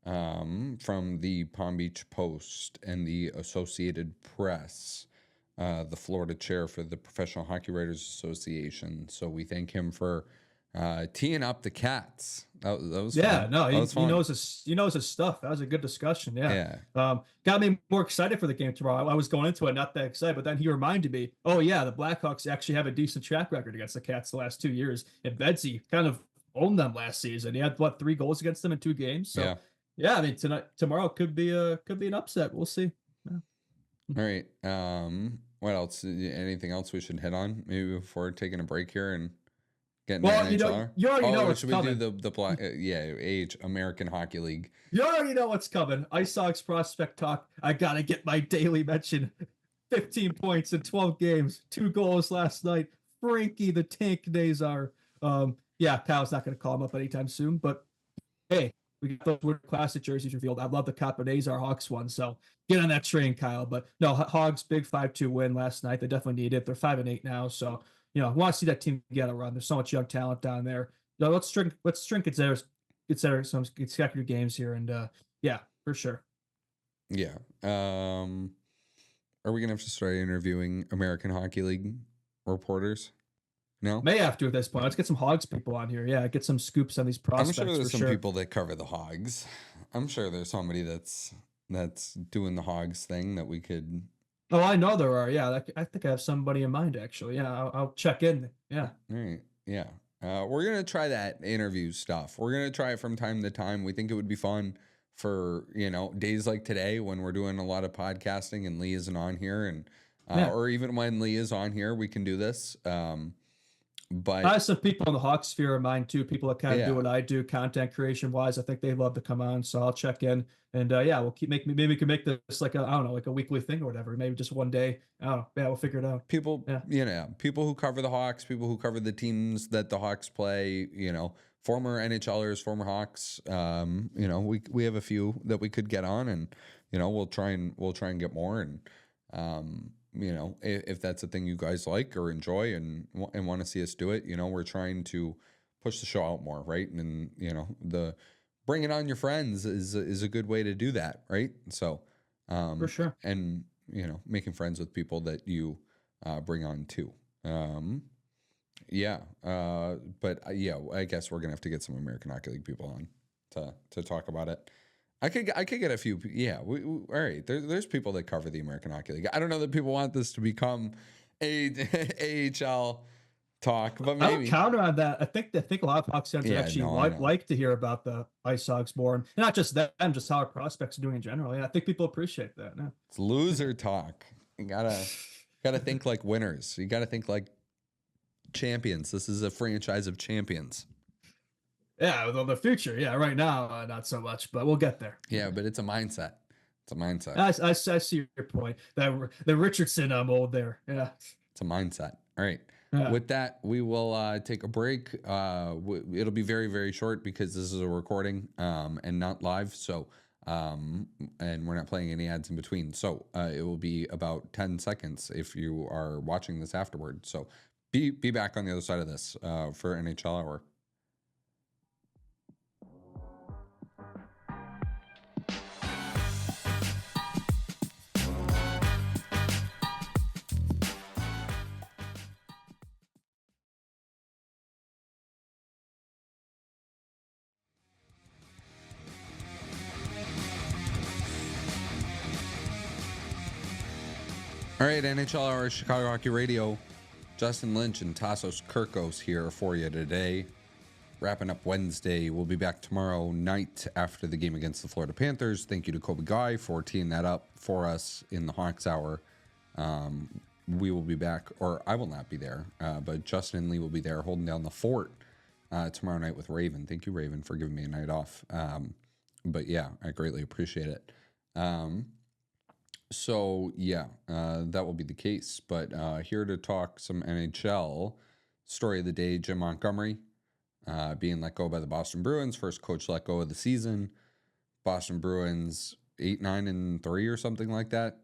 from the Palm Beach Post and the Associated Press, the Florida chair for the Professional Hockey Writers Association. So we thank him for teeing up the Cats. That was yeah, fun. no, That was he fun. knows his stuff. That was a good discussion. Yeah. Yeah. Got me more excited for the game tomorrow. I was going into it not that excited, but then he reminded me, oh yeah, the Blackhawks actually have a decent track record against the Cats the last 2 years. And Bedsy kind of owned them last season. He had 3 goals against them in 2 games. So yeah, I mean tomorrow could be an upset. We'll see. Yeah. All right. What else? Anything else we should hit on maybe before taking a break here and getting Well, NHL? you already know what's should coming. we do the black? American Hockey League. You already know what's coming. Ice Hogs prospect talk. I gotta get my daily mention. 15 points in 12 games, 2 goals last night. Frankie the Tank Nazar. Yeah, Kyle's not gonna call him up anytime soon, but hey, we got those Winter Classic jerseys revealed. I love the Kappa Nazar Hawks one, so get on that train, Kyle. But no, Hogs big 5-2 win last night. They definitely need it. They're 5-8 now, so I want to see that team get a run. There's so much young talent down there. Let's drink some consecutive games here, and yeah, for sure. Yeah. Are we gonna have to start interviewing American Hockey League reporters? No. May have to at this point. Let's get some Hogs people on here. Yeah, get some scoops on these prospects. I'm sure there's for some people that cover the Hogs. I'm sure there's somebody that's doing the Hogs thing that we could. Oh, I know there are. Yeah, I think I have somebody in mind actually. Yeah, I'll check in. Yeah. All right. Yeah. We're gonna try that interview stuff. We're gonna try it from time to time. We think it would be fun for days like today when we're doing a lot of podcasting and Lee isn't on here, and or even when Lee is on here, we can do this. I But have some people in the Hawk sphere of mine too. People that kind of do yeah, what I do, content creation wise. I think they'd love to come on, so I'll check in. And yeah, we'll keep making. Maybe we can make this like I don't know, like a weekly thing or whatever. Maybe just one day. I don't know. Yeah, we'll figure it out. people, Yeah, people who cover the Hawks, people who cover the teams that the Hawks play, former NHLers, former Hawks. We have a few that we could get on, and we'll try and get more. And if that's a thing you guys like or enjoy and want to see us do it, we're trying to push the show out more, right? And the bringing on your friends is a good way to do that, right? So, for sure. and making friends with people that you bring on too. Yeah, but I guess we're gonna have to get some American Hockey League people on to talk about it. I could get a few. Yeah, all right. There's people that cover the American Hockey League. I don't know that people want this to become a AHL talk, but I would maybe. counter on that. I think a lot of Hawks fans would Yeah, actually no, I know. like to hear about the Ice Hogs more, and not just them, just how our prospects are doing in general. Yeah, I think people appreciate that. Yeah. It's loser talk. You gotta think like winners. You gotta think like champions. This is a franchise of champions. Yeah, well, the future. Yeah, right now, not so much, but we'll get there. Yeah, but it's a mindset. It's a mindset. I see your point. The Richardson mold there. Yeah. It's a mindset. All right. Yeah. With that, we will take a break. It'll be very, very short because this is a recording and not live. So, and we're not playing any ads in between. So it will be about 10 seconds if you are watching this afterward. So be back on the other side of this for NHL Hour. All right, NHL Hour, Chicago Hockey Radio. Justin Lynch and Tassos Kirkos here for you today. Wrapping up Wednesday. We'll be back tomorrow night after the game against the Florida Panthers. Thank you to Colby Guy for teeing that up for us in the Hawks Hour. We will be back, or I will not be there, but Justin and Lee will be there holding down the fort tomorrow night with Raven. Thank you, Raven, for giving me a night off. But yeah, I greatly appreciate it. So yeah, that will be the case. But here to talk some NHL. Story of the day: Jim Montgomery being let go by the Boston Bruins. First coach let go of the season. Boston Bruins 8-9-3 or something like that.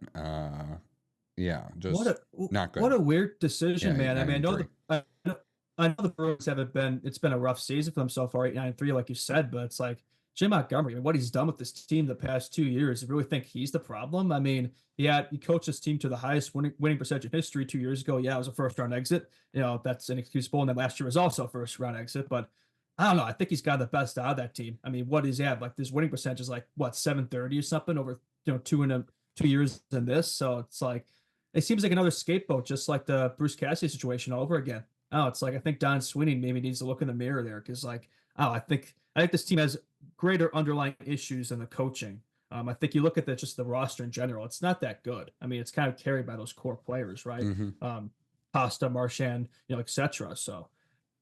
Yeah, just not good. What a weird decision, Yeah, man. I mean, 8-9-3. I know the Bruins haven't been. It's been a rough season for them so far, 8-9-3, like you said. But it's like Jim Montgomery and what he's done with this team the past 2 years. You really think he's the problem? I mean, he coached this team to the highest winning percentage in history 2 years ago. Yeah, it was a first round exit. That's inexcusable. And then last year was also a first round exit. But I don't know. I think he's got the best out of that team. I mean, what he's had, like this winning percentage is like what 730 or something over 2 years in this. So it's like it seems like another scapegoat, just like the Bruce Cassidy situation all over again. Oh, it's like I think Don Sweeney maybe needs to look in the mirror there because I think this team has greater underlying issues than the coaching. I think you look at just the roster in general, it's not that good. I mean, it's kind of carried by those core players, right? Mm-hmm. Pasta, Marchand, etc. So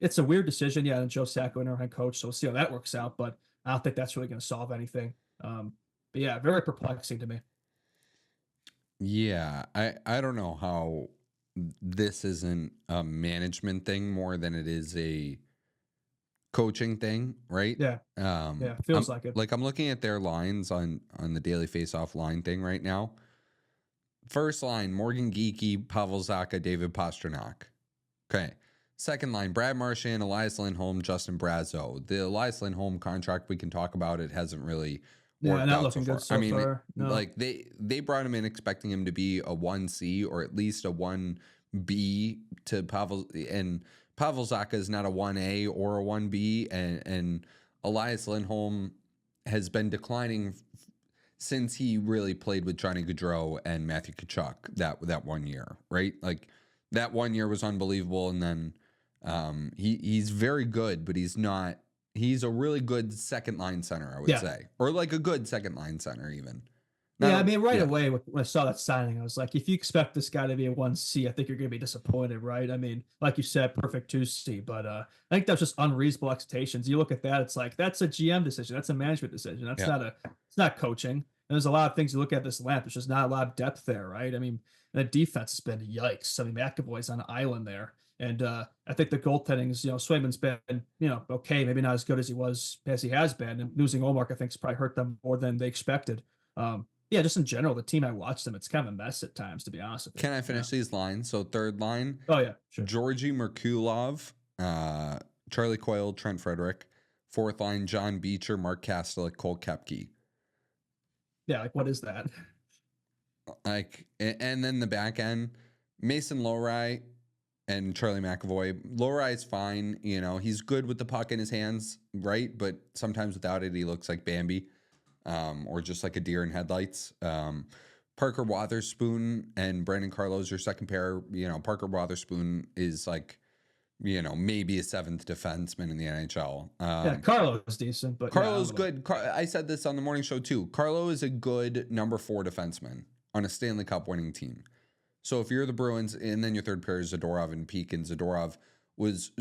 it's a weird decision. Yeah, and Joe Sacco and our head coach. So we'll see how that works out. But I don't think that's really going to solve anything. But yeah, very perplexing to me. Yeah, I don't know how this isn't a management thing more than it is a coaching thing, right? Yeah. Yeah, feels like it. Like I'm looking at their lines on the daily face-off line thing right now. First line, Morgan Geekie, Pavel Zacha, David Pastrnak. Okay. Second line, Brad Marchand, Elias Lindholm, Justin Brazeau. The Elias Lindholm contract, we can talk about. It hasn't really worked out so far. I mean, no. like they brought him in expecting him to be a 1C or at least a 1B to Pavel, and Pavel Zacha is not a 1A or a 1B, and Elias Lindholm has been declining since he really played with Johnny Gaudreau and Matthew Tkachuk that 1 year, right? Like that 1 year was unbelievable, and then he's very good, but he's not. He's a really good second line center, I would say, or like a good second line center even. Not Yeah, I a, mean, right yeah, away when I saw that signing, I was like, if you expect this guy to be a 1C, I think you're going to be disappointed, right? I mean, like you said, perfect 2C, but I think that's just unreasonable expectations. You look at that, it's like that's a GM decision, that's a management decision, yeah. it's not coaching. And there's a lot of things you look at this lamp. There's just not a lot of depth there, right? I mean, the defense has been yikes. I mean, McAvoy's on an island there, and I think the goaltending's, Swayman's been, okay, maybe not as good as he has been, and losing Olmark, I think, has probably hurt them more than they expected. Yeah, just in general, the team I watched them, it's kind of a mess at times, to be honest with you. Can I finish these lines? So third line, Oh yeah, sure. Georgi Merkulov, Charlie Coyle, Trent Frederick. Fourth line, John Beecher, Mark Kastelik, Cole Koepke. Yeah, like what is that? And then the back end, Mason Lohrei and Charlie McAvoy. Lohrei is fine. He's good with the puck in his hands, right? But sometimes without it, he looks like Bambi. Or just like a deer in headlights. Parker Wotherspoon and Brandon Carlo's your second pair. Parker Wotherspoon is like, maybe a seventh defenseman in the NHL. Yeah, Carlo is decent, but Carlo's good. I said this on the morning show too. Carlo is a good number 4 defenseman on a Stanley Cup winning team. So if you're the Bruins, and then your third pair is Zadorov and Peak, and Zadorov was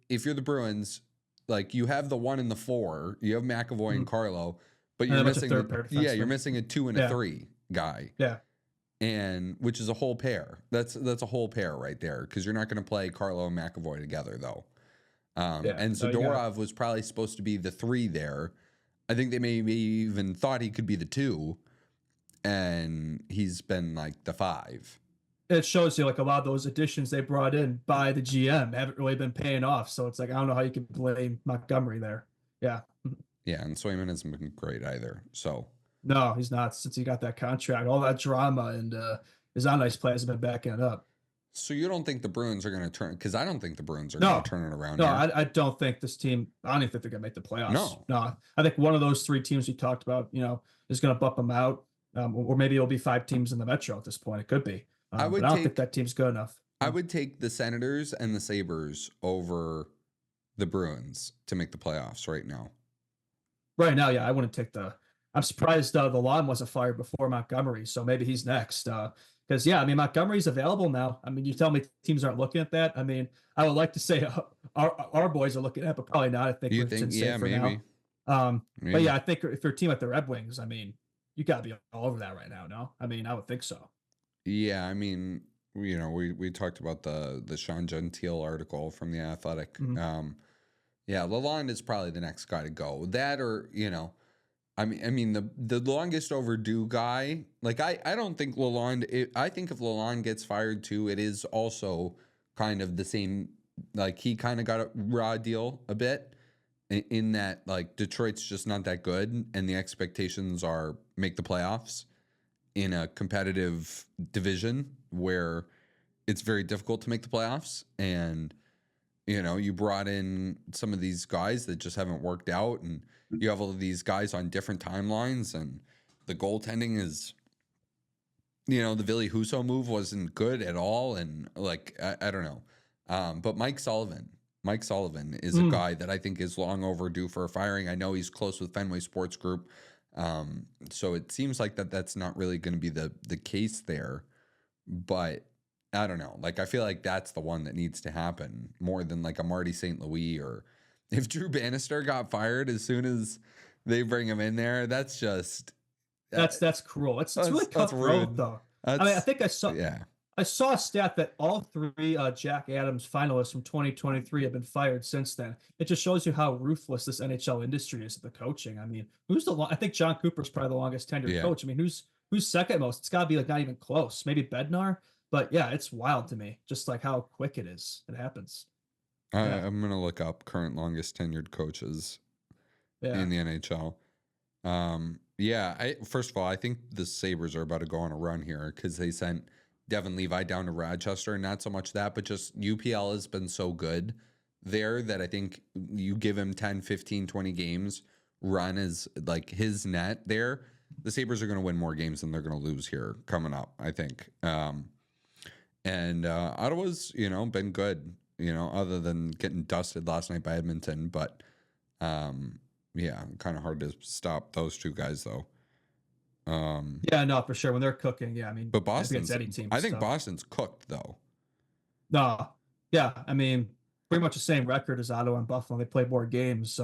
if you're the Bruins, like you have the 1 and the 4, you have McAvoy and Carlo. But you're missing you're missing a 2 and a 3 guy. Yeah. And which is a whole pair. That's a whole pair right there, because you're not going to play Carlo and McAvoy together though. And Zadorov was probably supposed to be the 3 there. I think they maybe even thought he could be the 2, and he's been like the 5. It shows you like a lot of those additions they brought in by the GM haven't really been paying off. So it's like I don't know how you can blame Montgomery there. Yeah. Yeah, and Swayman hasn't been great either. So no, he's not since he got that contract. All that drama and his on ice players have been backing it up. So you don't think the Bruins are going to turn? Because I don't think the Bruins are going to turn it around. No, I don't think this team. I don't even think they're going to make the playoffs. No, I think one of those 3 teams we talked about, is going to bump them out, or maybe it'll be 5 teams in the Metro at this point. It could be. I don't think that team's good enough. I would take the Senators and the Sabres over the Bruins to make the playoffs right now. Right now, yeah, I wouldn't take I'm surprised the lawn wasn't fired before Montgomery, so maybe he's next. Because I mean Montgomery's available now. I mean, you tell me teams aren't looking at that. I mean, I would like to say our boys are looking at it, but probably not. I think you think, yeah, maybe. Now. But yeah, I think if you're a team like the Red Wings, I mean, you got to be all over that right now. No, I mean, I would think so. Yeah, I mean, we talked about the Sean Gentile article from The Athletic. Mm-hmm. Yeah, Lalonde is probably the next guy to go. That or, I mean the longest overdue guy, like I don't think Lalonde, I think if Lalonde gets fired too, it is also kind of the same, like he kind of got a raw deal a bit in that like Detroit's just not that good and the expectations are make the playoffs in a competitive division where it's very difficult to make the playoffs. And you brought in some of these guys that just haven't worked out, and you have all of these guys on different timelines, and the goaltending is, the Ville Husso move wasn't good at all, and like I don't know, but Mike Sullivan is a guy that I think is long overdue for a firing. I know he's close with Fenway Sports Group, so it seems like that's not really going to be the case there, but I don't know. Like, I feel like that's the one that needs to happen more than like a Marty St. Louis, or if Drew Bannister got fired as soon as they bring him in there. That's just that's cruel. It's really cutthroat though. I mean, I think I saw a stat that all 3 Jack Adams finalists from 2023 have been fired since then. It just shows you how ruthless this NHL industry is at the coaching. I mean, I think John Cooper's probably the longest tenured coach. I mean, who's second most? It's got to be like not even close. Maybe Bednar. But yeah, it's wild to me, just like how quick it is. It happens. I'm going to look up current longest tenured coaches in the NHL. First of all, I think the Sabres are about to go on a run here because they sent Devin Levi down to Rochester, and not so much that, but just UPL has been so good there that I think you give him 10, 15, 20 games, run is like his net there. The Sabres are going to win more games than they're going to lose here coming up, I think. And Ottawa's, been good, other than getting dusted last night by Edmonton. But, kind of hard to stop those 2 guys, though. Yeah, no, for sure. When they're cooking, yeah, I mean, But against any team, I it's think tough. Boston's cooked though. No, yeah, I mean, pretty much the same record as Ottawa and Buffalo. They play more games.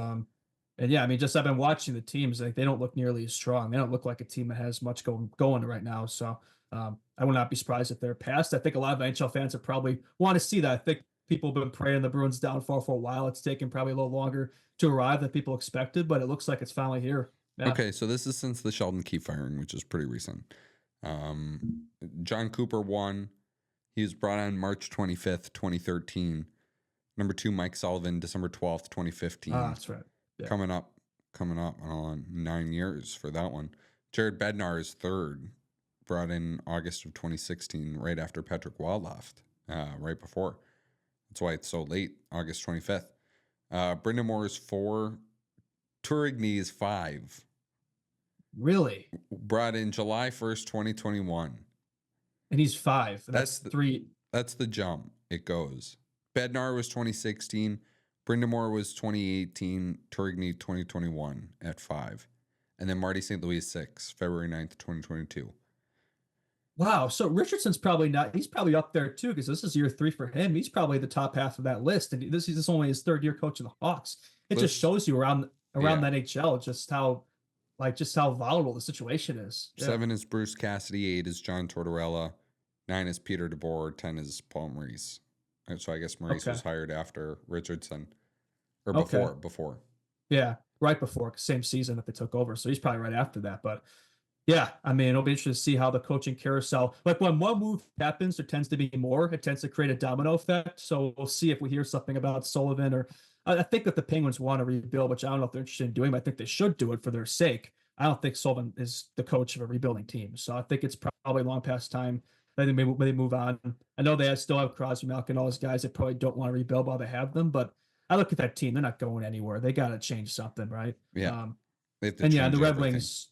And yeah, I mean, just I've been watching the teams. Like they don't look nearly as strong. They don't look like a team that has much going right now. So I would not be surprised if they're past. I think a lot of NHL fans would probably want to see that. I think people have been praying the Bruins' downfall for a while. It's taken probably a little longer to arrive than people expected, but it looks like it's finally here. Yeah. Okay, so this is since the Sheldon Keefe firing, which is pretty recent. John Cooper won. He was brought on March 25th, 2013. Number 2, Mike Sullivan, December 12th, 2015. That's right. Yeah. Coming up on 9 years for that one. Jared Bednar is third, brought in August of 2016, right after Patrick Waugh left, right before. That's why it's so late, August 25th. Brendan Moore is 4. Tourigny is 5. Really? Brought in July 1st, 2021. And he's 5. And that's 3. That's the jump. It goes. Bednar was 2016. Brindamore was 2018. Tourigny 2021 at 5. And then Marty St. Louis 6, February 9th, 2022. Wow. So Richardson's probably not, he's probably up there too, because this is year 3 for him. He's probably the top half of that list. And this is only his 3rd year coaching the Hawks. It just shows you around the NHL just how volatile the situation is. 7 is Bruce Cassidy. 8 is John Tortorella. 9 is Peter DeBoer. 10 is Paul Maurice. So I guess Maurice was hired after Richardson, or before. Yeah, right before, same season that they took over. So he's probably right after that. But yeah, I mean, it'll be interesting to see how the coaching carousel, like when one move happens, there tends to be more. It tends to create a domino effect. So we'll see if we hear something about Sullivan, or I think that the Penguins want to rebuild, which I don't know if they're interested in doing, but I think they should do it for their sake. I don't think Sullivan is the coach of a rebuilding team. So I think it's probably long past time that they move on. I know they still have Crosby, Malkin, all those guys that probably don't want to rebuild while they have them, but I look at that team, they're not going anywhere. They got to change something, right? Yeah. The Red Wings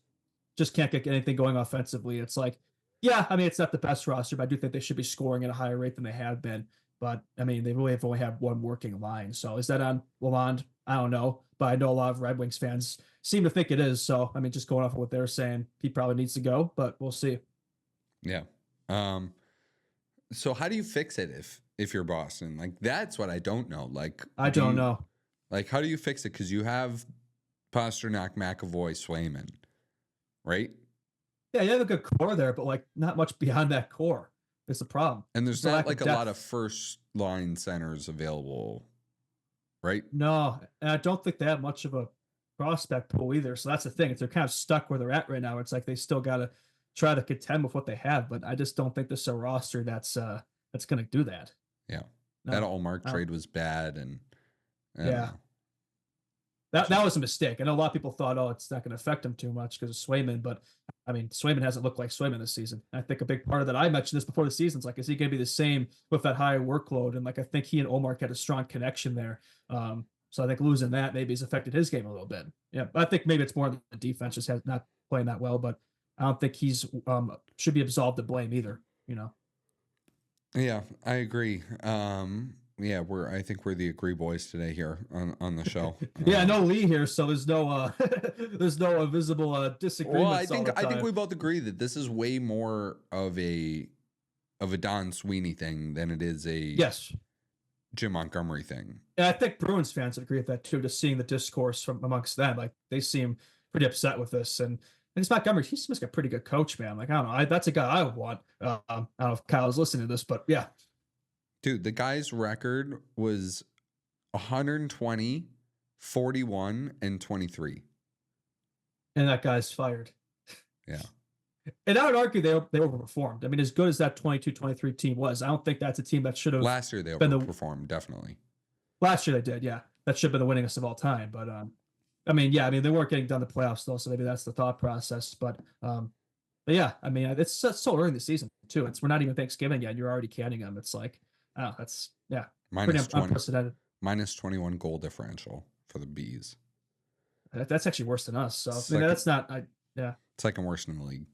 just can't get anything going offensively. It's like, yeah, I mean, it's not the best roster, but I do think they should be scoring at a higher rate than they have been. But I mean, they really have only had one working line. So is that on Lalonde? I don't know, but I know a lot of Red Wings fans seem to think it is. So I mean, just going off of what they're saying, he probably needs to go, but we'll see. Yeah. So how do you fix it if you're Boston? Like, that's what I don't know. Like, I don't know. Like, how do you fix it? Because you have Pasternak, McAvoy, Swayman, right? Yeah, you have a good core there, but like not much beyond that core is the problem. And there's not like a lot of first line centers available, right? No, and I don't think they have much of a prospect pool either. So that's the thing. They're kind of stuck where they're at right now. It's like they still got to try to contend with what they have, but I just don't think this is a roster that's going to do that. Yeah, that Allmark trade was bad, and that was a mistake. I know a lot of people thought, oh, it's not going to affect him too much because of Swayman, but I mean, Swayman hasn't looked like Swayman this season. I think a big part of that, I mentioned this before the season's like, is he going to be the same with that higher workload? And like, I think he and Allmark had a strong connection there. So I think losing that maybe has affected his game a little bit. Yeah, I think maybe it's more the defense just has not playing that well, but I don't think he's should be absolved of blame either, you know. Yeah, I agree. I think we're the agree boys today here on the show. Yeah, no Lee here, so there's no visible disagreement. Well, I think we both agree that this is way more of a Don Sweeney thing than it is a Jim Montgomery thing. And I think Bruins fans would agree with that too, just seeing the discourse from amongst them. Like they seem pretty upset with this. And it's Montgomery, he seems like a pretty good coach, man. Like, I don't know. That's a guy I would want. I don't know if Kyle's listening to this, but yeah. Dude, the guy's record was 120, 41, and 23. And that guy's fired. Yeah. And I would argue they overperformed. I mean, as good as that 22-23 team was, I don't think that's a team that should have. Last year they overperformed, definitely. Last year they did, yeah. That should have been the winningest of all time. But they weren't getting done the playoffs though, so maybe that's the thought process. But yeah, I mean, it's so early in the season too. We're not even Thanksgiving yet. You're already canning them. It's like, oh, that's minus 20, unprecedented. Minus 21 goal differential for the Bees. That's actually worse than us. So that's not. Second worst in the league.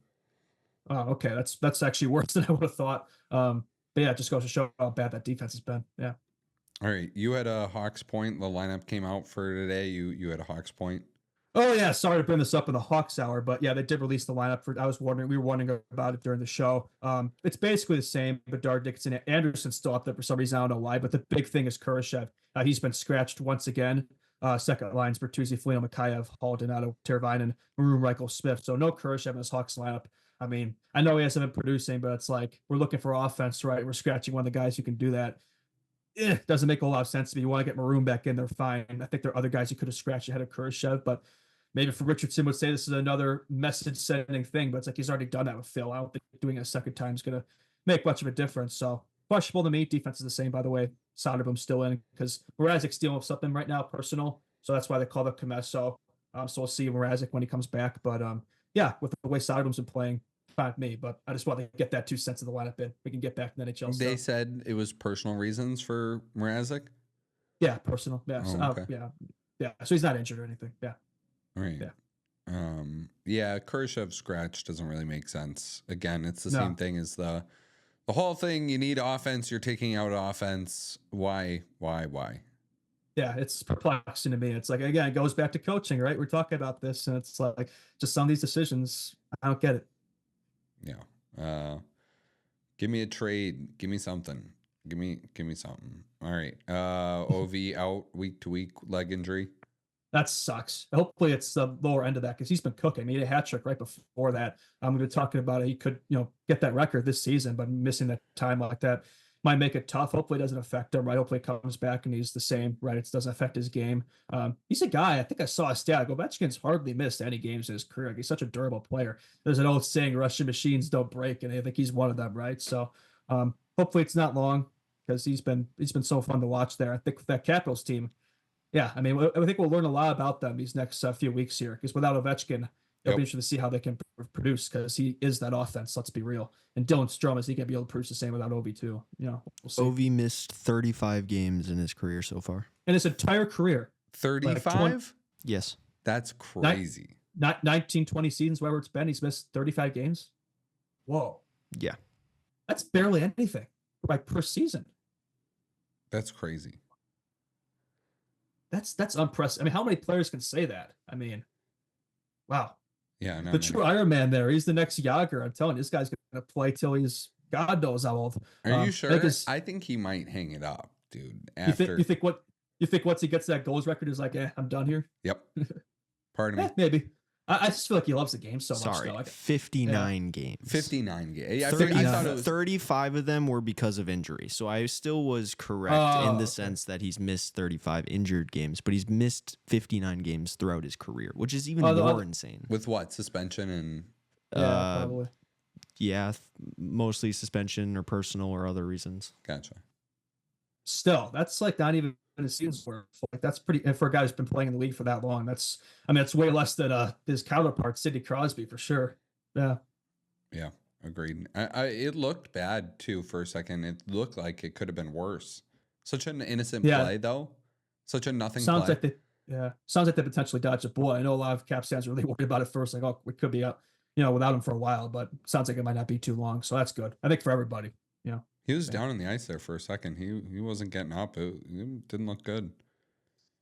Oh, okay. That's actually worse than I would have thought. But yeah, it just goes to show how bad that defense has been. Yeah. All right. You had a Hawks point. The lineup came out for today. You had a Hawks point. Oh yeah, sorry to bring this up in the Hawks hour, but yeah, they did release the lineup for. We were wondering about it during the show. It's basically the same. Bedard, Dixon, Anderson's still up there for some reason. I don't know why, but the big thing is Kurashev. He's been scratched once again. Second lines: Bertuzzi, Foligno, Mikheyev, Hall, Donato, Teravainen, Maroon, Reichel, Smith. So no Kurashev in his Hawks lineup. I mean, I know he hasn't been producing, but it's like we're looking for offense, right? We're scratching one of the guys who can do that. Doesn't make a lot of sense to me. You want to get Maroon back in there, fine. I think there are other guys you could have scratched ahead of Kurashev, but maybe for Richardson would say this is another message sending thing, but it's like he's already done that with Phil. I don't think doing it a second time is going to make much of a difference. So questionable to me. Defense is the same, by the way. Soderblom's still in because Mrazek's dealing with something right now, personal. So that's why they call it Comesso. So we'll see Mrazek when he comes back. But yeah, with the way Soderblom's been playing, fine with me. But I just want to get that 2 cents of the lineup in. We can get back to the NHL. They said it was personal reasons for Mrazek. Yeah, personal. Yeah, Oh, so, okay. yeah. So he's not injured or anything. Yeah. Right. Yeah. Kurashev scratch doesn't really make sense. Again, it's the No. same thing as the whole thing. You need offense. You're taking out offense. Why? Yeah, it's perplexing to me. It's like, again, it goes back to coaching, right? We're talking about this, and it's like just some of these decisions, I don't get it. Yeah. Give me a trade. Give me something. Give me something. All right. OV out week to week, leg injury. That sucks. Hopefully it's the lower end of that because he's been cooking. He had a hat trick right before that. We've been talking about it. He could, get that record this season, but missing that time like that might make it tough. Hopefully it doesn't affect him, right? Hopefully it comes back and he's the same, right? It doesn't affect his game. He's a guy, I think I saw a stat. Ovechkin's hardly missed any games in his career. Like, he's such a durable player. There's an old saying, Russian machines don't break, and I think he's one of them, right? So hopefully it's not long because he's been so fun to watch there. I think with that Capitals team, yeah, I mean, I think we'll learn a lot about them these next few weeks here because without Ovechkin, it'll be interesting to see how they can produce because he is that offense. Let's be real. And Dylan Strome, is he going to be able to produce the same without Ovi too? We'll see. Ovi missed 35 games in his career so far. In his entire career. 35? Yes. That's crazy. Not 19, 20 seasons, wherever it's been, he's missed 35 games. Whoa. Yeah. That's barely anything per season. That's crazy. That's unprecedented. I mean, how many players can say that? I mean, wow. Yeah, no, the true Iron Man there. He's the next Yager. I'm telling you, this guy's going to play till he's God knows how old. Are you sure? I think he might hang it up, dude. After you think once he gets that goals record, he's like, I'm done here? Yep. Pardon me. Maybe. I just feel like he loves the game so much. Sorry, though. 59 games. 59 games. I thought it was 35 of them were because of injury. So I still was correct in the sense that he's missed 35 injured games, but he's missed 59 games throughout his career, which is even more insane. With what? Suspension and probably. Yeah, mostly suspension or personal or other reasons. Gotcha. Still, that's like not even a season's worth. Like that's pretty. And for a guy who's been playing in the league for that long, that's way less than his counterpart, Sidney Crosby, for sure. Yeah. Yeah, agreed. It looked bad too for a second. It looked like it could have been worse. Such an innocent play, though. Such a nothing Sounds play. Sounds like they potentially dodged a bullet. I know a lot of Caps fans are really worried about it first, like, oh, we could be out, without him for a while, but sounds like it might not be too long. So that's good. I think for everybody. He was down on the ice there for a second. He wasn't getting up. It didn't look good.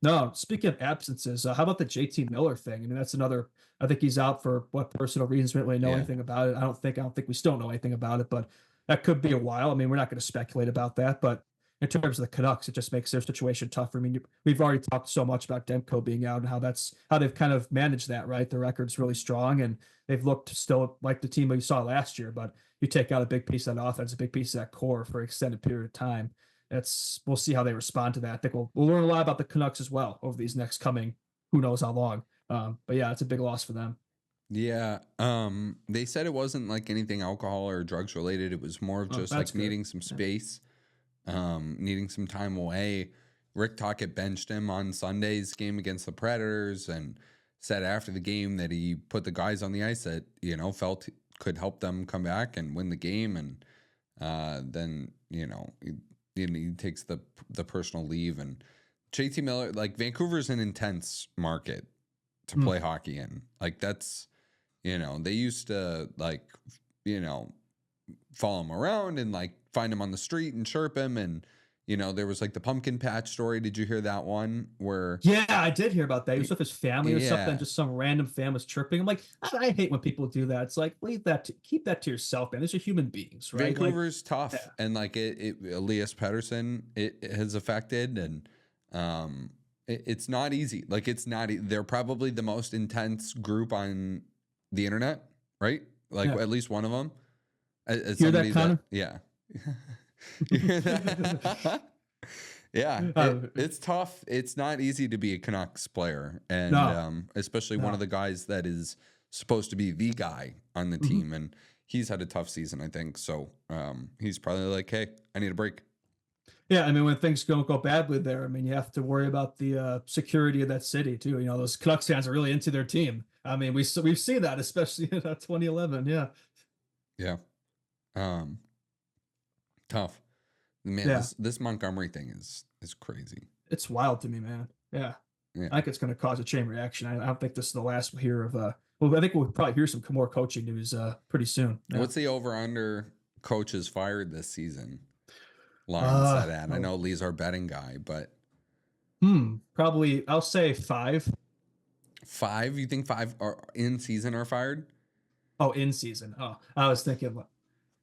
No, speaking of absences, how about the JT Miller thing? I mean, that's another. I think he's out for personal reasons. We don't really know anything about it. I don't think we still don't know anything about it, but that could be a while. I mean, we're not going to speculate about that, but in terms of the Canucks, it just makes their situation tougher. I mean, we've already talked so much about Demko being out and how they've kind of managed that, right? The record's really strong and they've looked still like the team we saw last year, but you take out a big piece of that offense, a big piece of that core for an extended period of time. We'll see how they respond to that. I think we'll learn a lot about the Canucks as well over these next coming, who knows how long. But yeah, it's a big loss for them. Yeah. They said it wasn't like anything alcohol or drugs related. It was more of just like good. Needing some space, needing some time away. Rick Tocchet benched him on Sunday's game against the Predators and said after the game that he put the guys on the ice that, felt could help them come back and win the game. And then, he takes the personal leave. And JT Miller, like, Vancouver's an intense market to play hockey in. Like, that's, they used to, like, follow him around and, like, find him on the street and chirp him. And, You know, there was like the pumpkin patch story. Did you hear that one where? Yeah, I did hear about that. He was with his family or something. Yeah. Just some random fan was chirping. I'm like, I hate when people do that. It's like, keep that to yourself, man. These are human beings, right? Like, Vancouver's tough, yeah. and like Elias Pettersson, it has affected, and it's not easy. Like it's not. They're probably the most intense group on the internet, right? Like Yeah. at least one of them. As Hear that, somebody Connor? yeah. You hear that? Yeah, it's tough. It's not easy to be a Canucks player, and No. especially one of the guys that is supposed to be the guy on the team, and he's had a tough season, I think. So he's probably like, "Hey, I need a break." Yeah, I mean, when things don't go badly there, I mean, you have to worry about the security of that city too. You know, those Canucks fans are really into their team. I mean, we've seen that, especially in 2011. Yeah. Yeah. Tough. Man, Yeah. this Montgomery thing is crazy. It's wild to me, man. Yeah. Yeah. I think it's going to cause a chain reaction. I don't think this is the last we'll hear of. Well, I think we'll probably hear some more coaching news pretty soon. Yeah. What's the over/under coaches fired this season? Line set at. I know Lee's our betting guy, but probably I'll say 5. 5? You think 5 are in season are fired? Oh, in season. Oh, I was thinking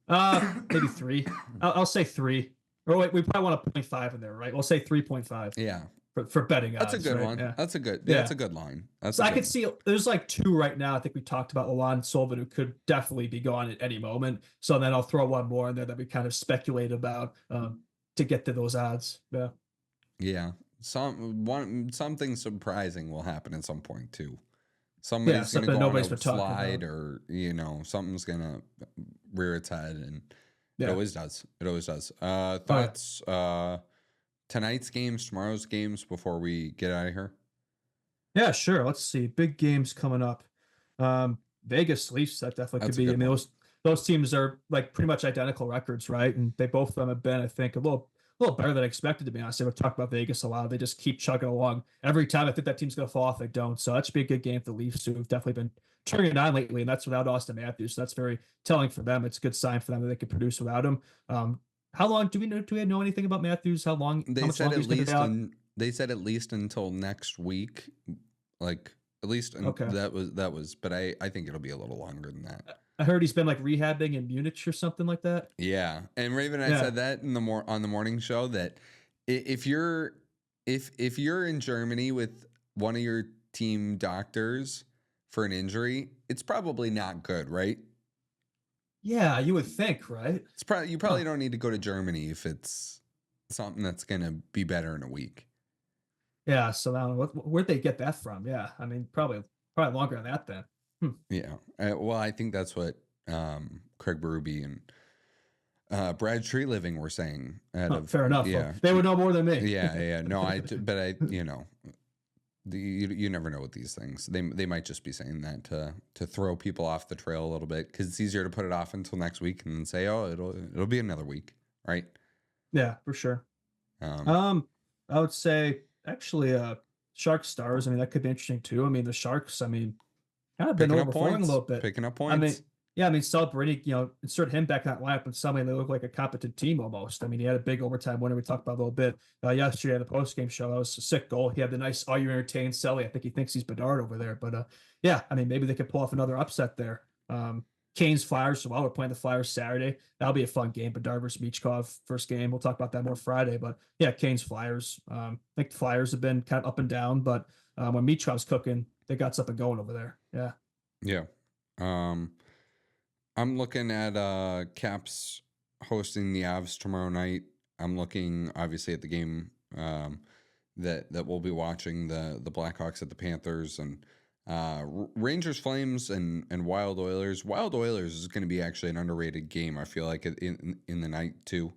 maybe 3. I'll say 3. Or wait, we probably want a 0.5 in there, right? We'll say 3.5. Yeah. For betting odds. That's a good right? one. Yeah. That's a good. Yeah. That's a good line. That's. So I could see there's like 2 right now. I think we talked about Alon Sullivan, who could definitely be gone at any moment. So then I'll throw one more in there that we kind of speculate about to get to those odds. Yeah. Yeah. Something surprising will happen at some point too. Somebody's gonna go on a slide, or something's gonna rear its head, and it always does. It always does. Thoughts? Tonight's games, tomorrow's games before we get out of here? Yeah, sure. Let's see. Big games coming up. Vegas Leafs, that definitely could be. I mean, those teams are like pretty much identical records, right? And both of them have been, I think, a little better than expected, to be honest. We've talked about Vegas a lot. They just keep chugging along. Every time I think that team's going to fall off, they don't. So that should be a good game for the Leafs, who have definitely been turning it on lately, and that's without Austin Matthews. So that's very telling for them. It's a good sign for them that they can produce without him. How long do we know anything about Matthews? How long? They said at least. They said at least until next week, like at least. Okay. That was. But I think it'll be a little longer than that. I heard he's been like rehabbing in Munich or something like that. Yeah, and Raven and I said that on the morning show, that if you're in Germany with one of your team doctors for an injury, it's probably not good, right? Yeah, you would think, right? You probably don't need to go to Germany if it's something that's going to be better in a week. Yeah, so now where'd they get that from? Yeah, I mean, probably longer than that then. Yeah, well, I think that's what Craig Berube and Brad Treeliving were saying. Fair enough. Yeah, well, they would know more than me. Yeah. No, you never know with these things. They might just be saying that to throw people off the trail a little bit, because it's easier to put it off until next week and then say, oh, it'll be another week, right? Yeah, for sure. I would say actually Sharks Stars. I mean, that could be interesting too. I mean, the Sharks, I mean, kind of been overperforming a little bit, picking up points. I mean, Celebrini, insert him back in that lineup, and suddenly they look like a competent team almost. I mean, he had a big overtime winner we talked about a little bit yesterday at the post-game show. That was a sick goal. He had the nice "Are you entertained?" Selly. I think he thinks he's Bedard over there. But yeah, I mean, maybe they could pull off another upset there. Canes Flyers. So while we're playing the Flyers Saturday, that'll be a fun game. Bedard versus Michkov, first game. We'll talk about that more Friday. But yeah, Canes Flyers. I think the Flyers have been kind of up and down, but when Michkov's cooking, they got something going over there. Yeah. Yeah. I'm looking at Caps hosting the Avs tomorrow night. I'm looking obviously at the game that we'll be watching, the Blackhawks at the Panthers, and Rangers Flames and Wild Oilers. Wild Oilers is going to be actually an underrated game, I feel like, in the night too.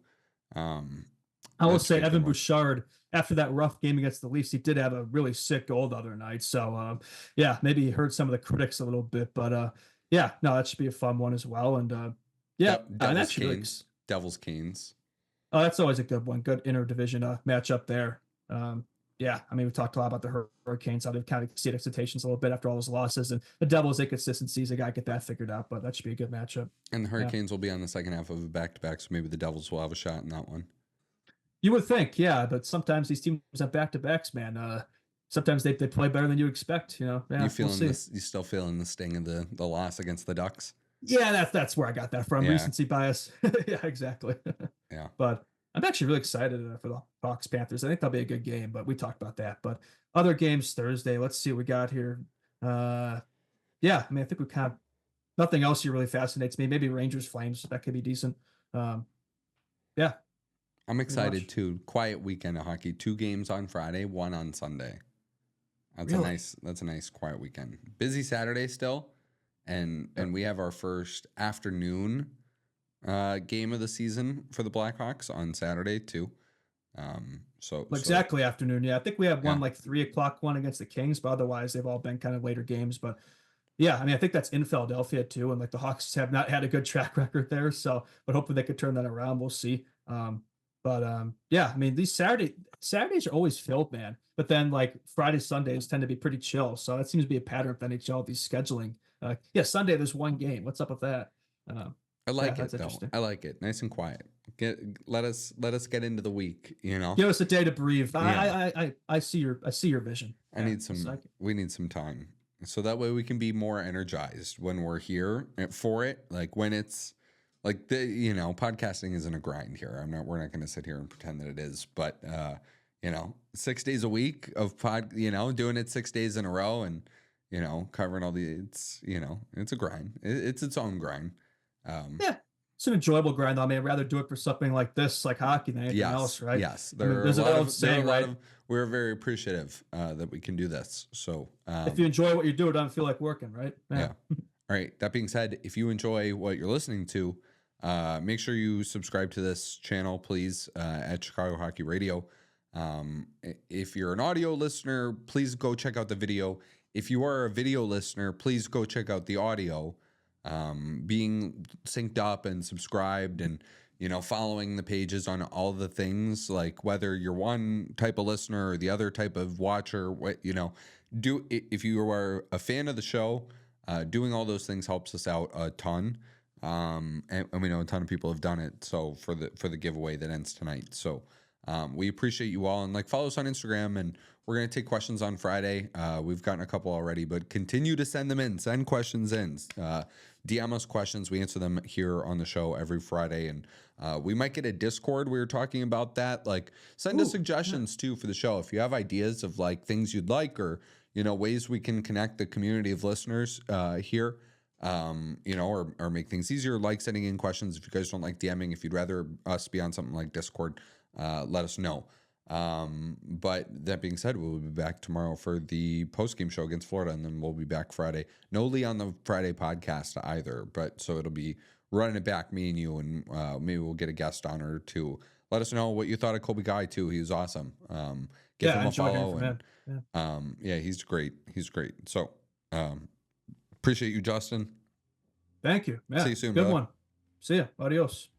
I will say Evan Bouchard, after that rough game against the Leafs, he did have a really sick goal the other night. So yeah, maybe he hurt some of the critics a little bit, but yeah, no, that should be a fun one as well. And yeah, Devils Canes. Oh, that's always a good one. Good interdivision matchup there. Yeah, I mean, we talked a lot about the Hurricanes, how they've kind of exceeded expectations a little bit after all those losses, and the Devils' inconsistencies. They got to get that figured out, but that should be a good matchup. And the Hurricanes will be on the second half of a back-to-back, so maybe the Devils will have a shot in that one. You would think, yeah, but sometimes these teams have back-to-backs, man. Sometimes they play better than you expect, you know. Yeah, You we'll feeling see. this? You still feeling the sting of the loss against the Ducks? Yeah, that's where I got that from. Yeah. Recency bias. Yeah, exactly. Yeah. But I'm actually really excited for the Hawks Panthers. I think that'll be a good game, but we talked about that. But other games Thursday, let's see what we got here. Yeah, I mean, I think we kind of nothing else here really fascinates me. Maybe Rangers Flames, that could be decent. Yeah. I'm excited much. too. Quiet weekend of hockey. 2 games on Friday, 1 on Sunday. That's Really? a nice quiet weekend. Busy Saturday still, and we have our first afternoon game of the season for the Blackhawks on Saturday too. So Exactly afternoon. Yeah, I think we have one Yeah. like 3 o'clock one against the Kings, but otherwise they've all been kind of later games. But yeah, I mean, I think that's in Philadelphia too, and like the Hawks have not had a good track record there. So, but hopefully they could turn that around. We'll see. Yeah, I mean, these Saturdays are always filled, man. But then like Friday, Sundays tend to be pretty chill. So that seems to be a pattern of NHL, these scheduling. Yeah, Sunday there's one game. What's up with that? I like that's it though. interesting. I like it. Nice and quiet. Let us get into the week. You know, Give us a day to breathe. Yeah. I see your vision. We need some time, so that way we can be more energized when we're here for it. Like when it's like podcasting isn't a grind here. We're not going to sit here and pretend that it is. But 6 days a week of doing it 6 days in a row and covering all it's a grind. It's its own grind. Yeah, it's an enjoyable grind. I mean, I'd rather do it for something like this, like hockey, than anything else, right? Yes, There's an old saying, right? We're very appreciative that we can do this. So if you enjoy what you do, it doesn't feel like working, right? Yeah. All right. That being said, if you enjoy what you're listening to, make sure you subscribe to this channel, please, at Chicago Hockey Radio. If you're an audio listener, please go check out the video. If you are a video listener, please go check out the audio. Being synced up and subscribed and following the pages on all the things, like whether you're one type of listener or the other type of watcher, if you are a fan of the show, doing all those things helps us out a ton. And we know a ton of people have done it. So for the giveaway that ends tonight. So we appreciate you all, and follow us on Instagram, and we're going to take questions on Friday. We've gotten a couple already, but continue to send them in. Send questions in. DM us questions. We answer them here on the show every Friday, and we might get a Discord. We were talking about that. Send us suggestions too for the show. If you have ideas of things you'd like, or ways we can connect the community of listeners here, or make things easier, sending in questions. If you guys don't like DMing, if you'd rather us be on something like Discord, let us know. But that being said, we'll be back tomorrow for the post-game show against Florida, and then we'll be back Friday. No Lee on the Friday podcast either, but so it'll be running it back, me and you, and maybe we'll get a guest on or two. Let us know what you thought of Colby Guy too. He was awesome. Give him a follow. And, he's great. He's great. So appreciate you, Justin. Thank you. Yeah, see you soon. Good brother. one. See ya. Adios.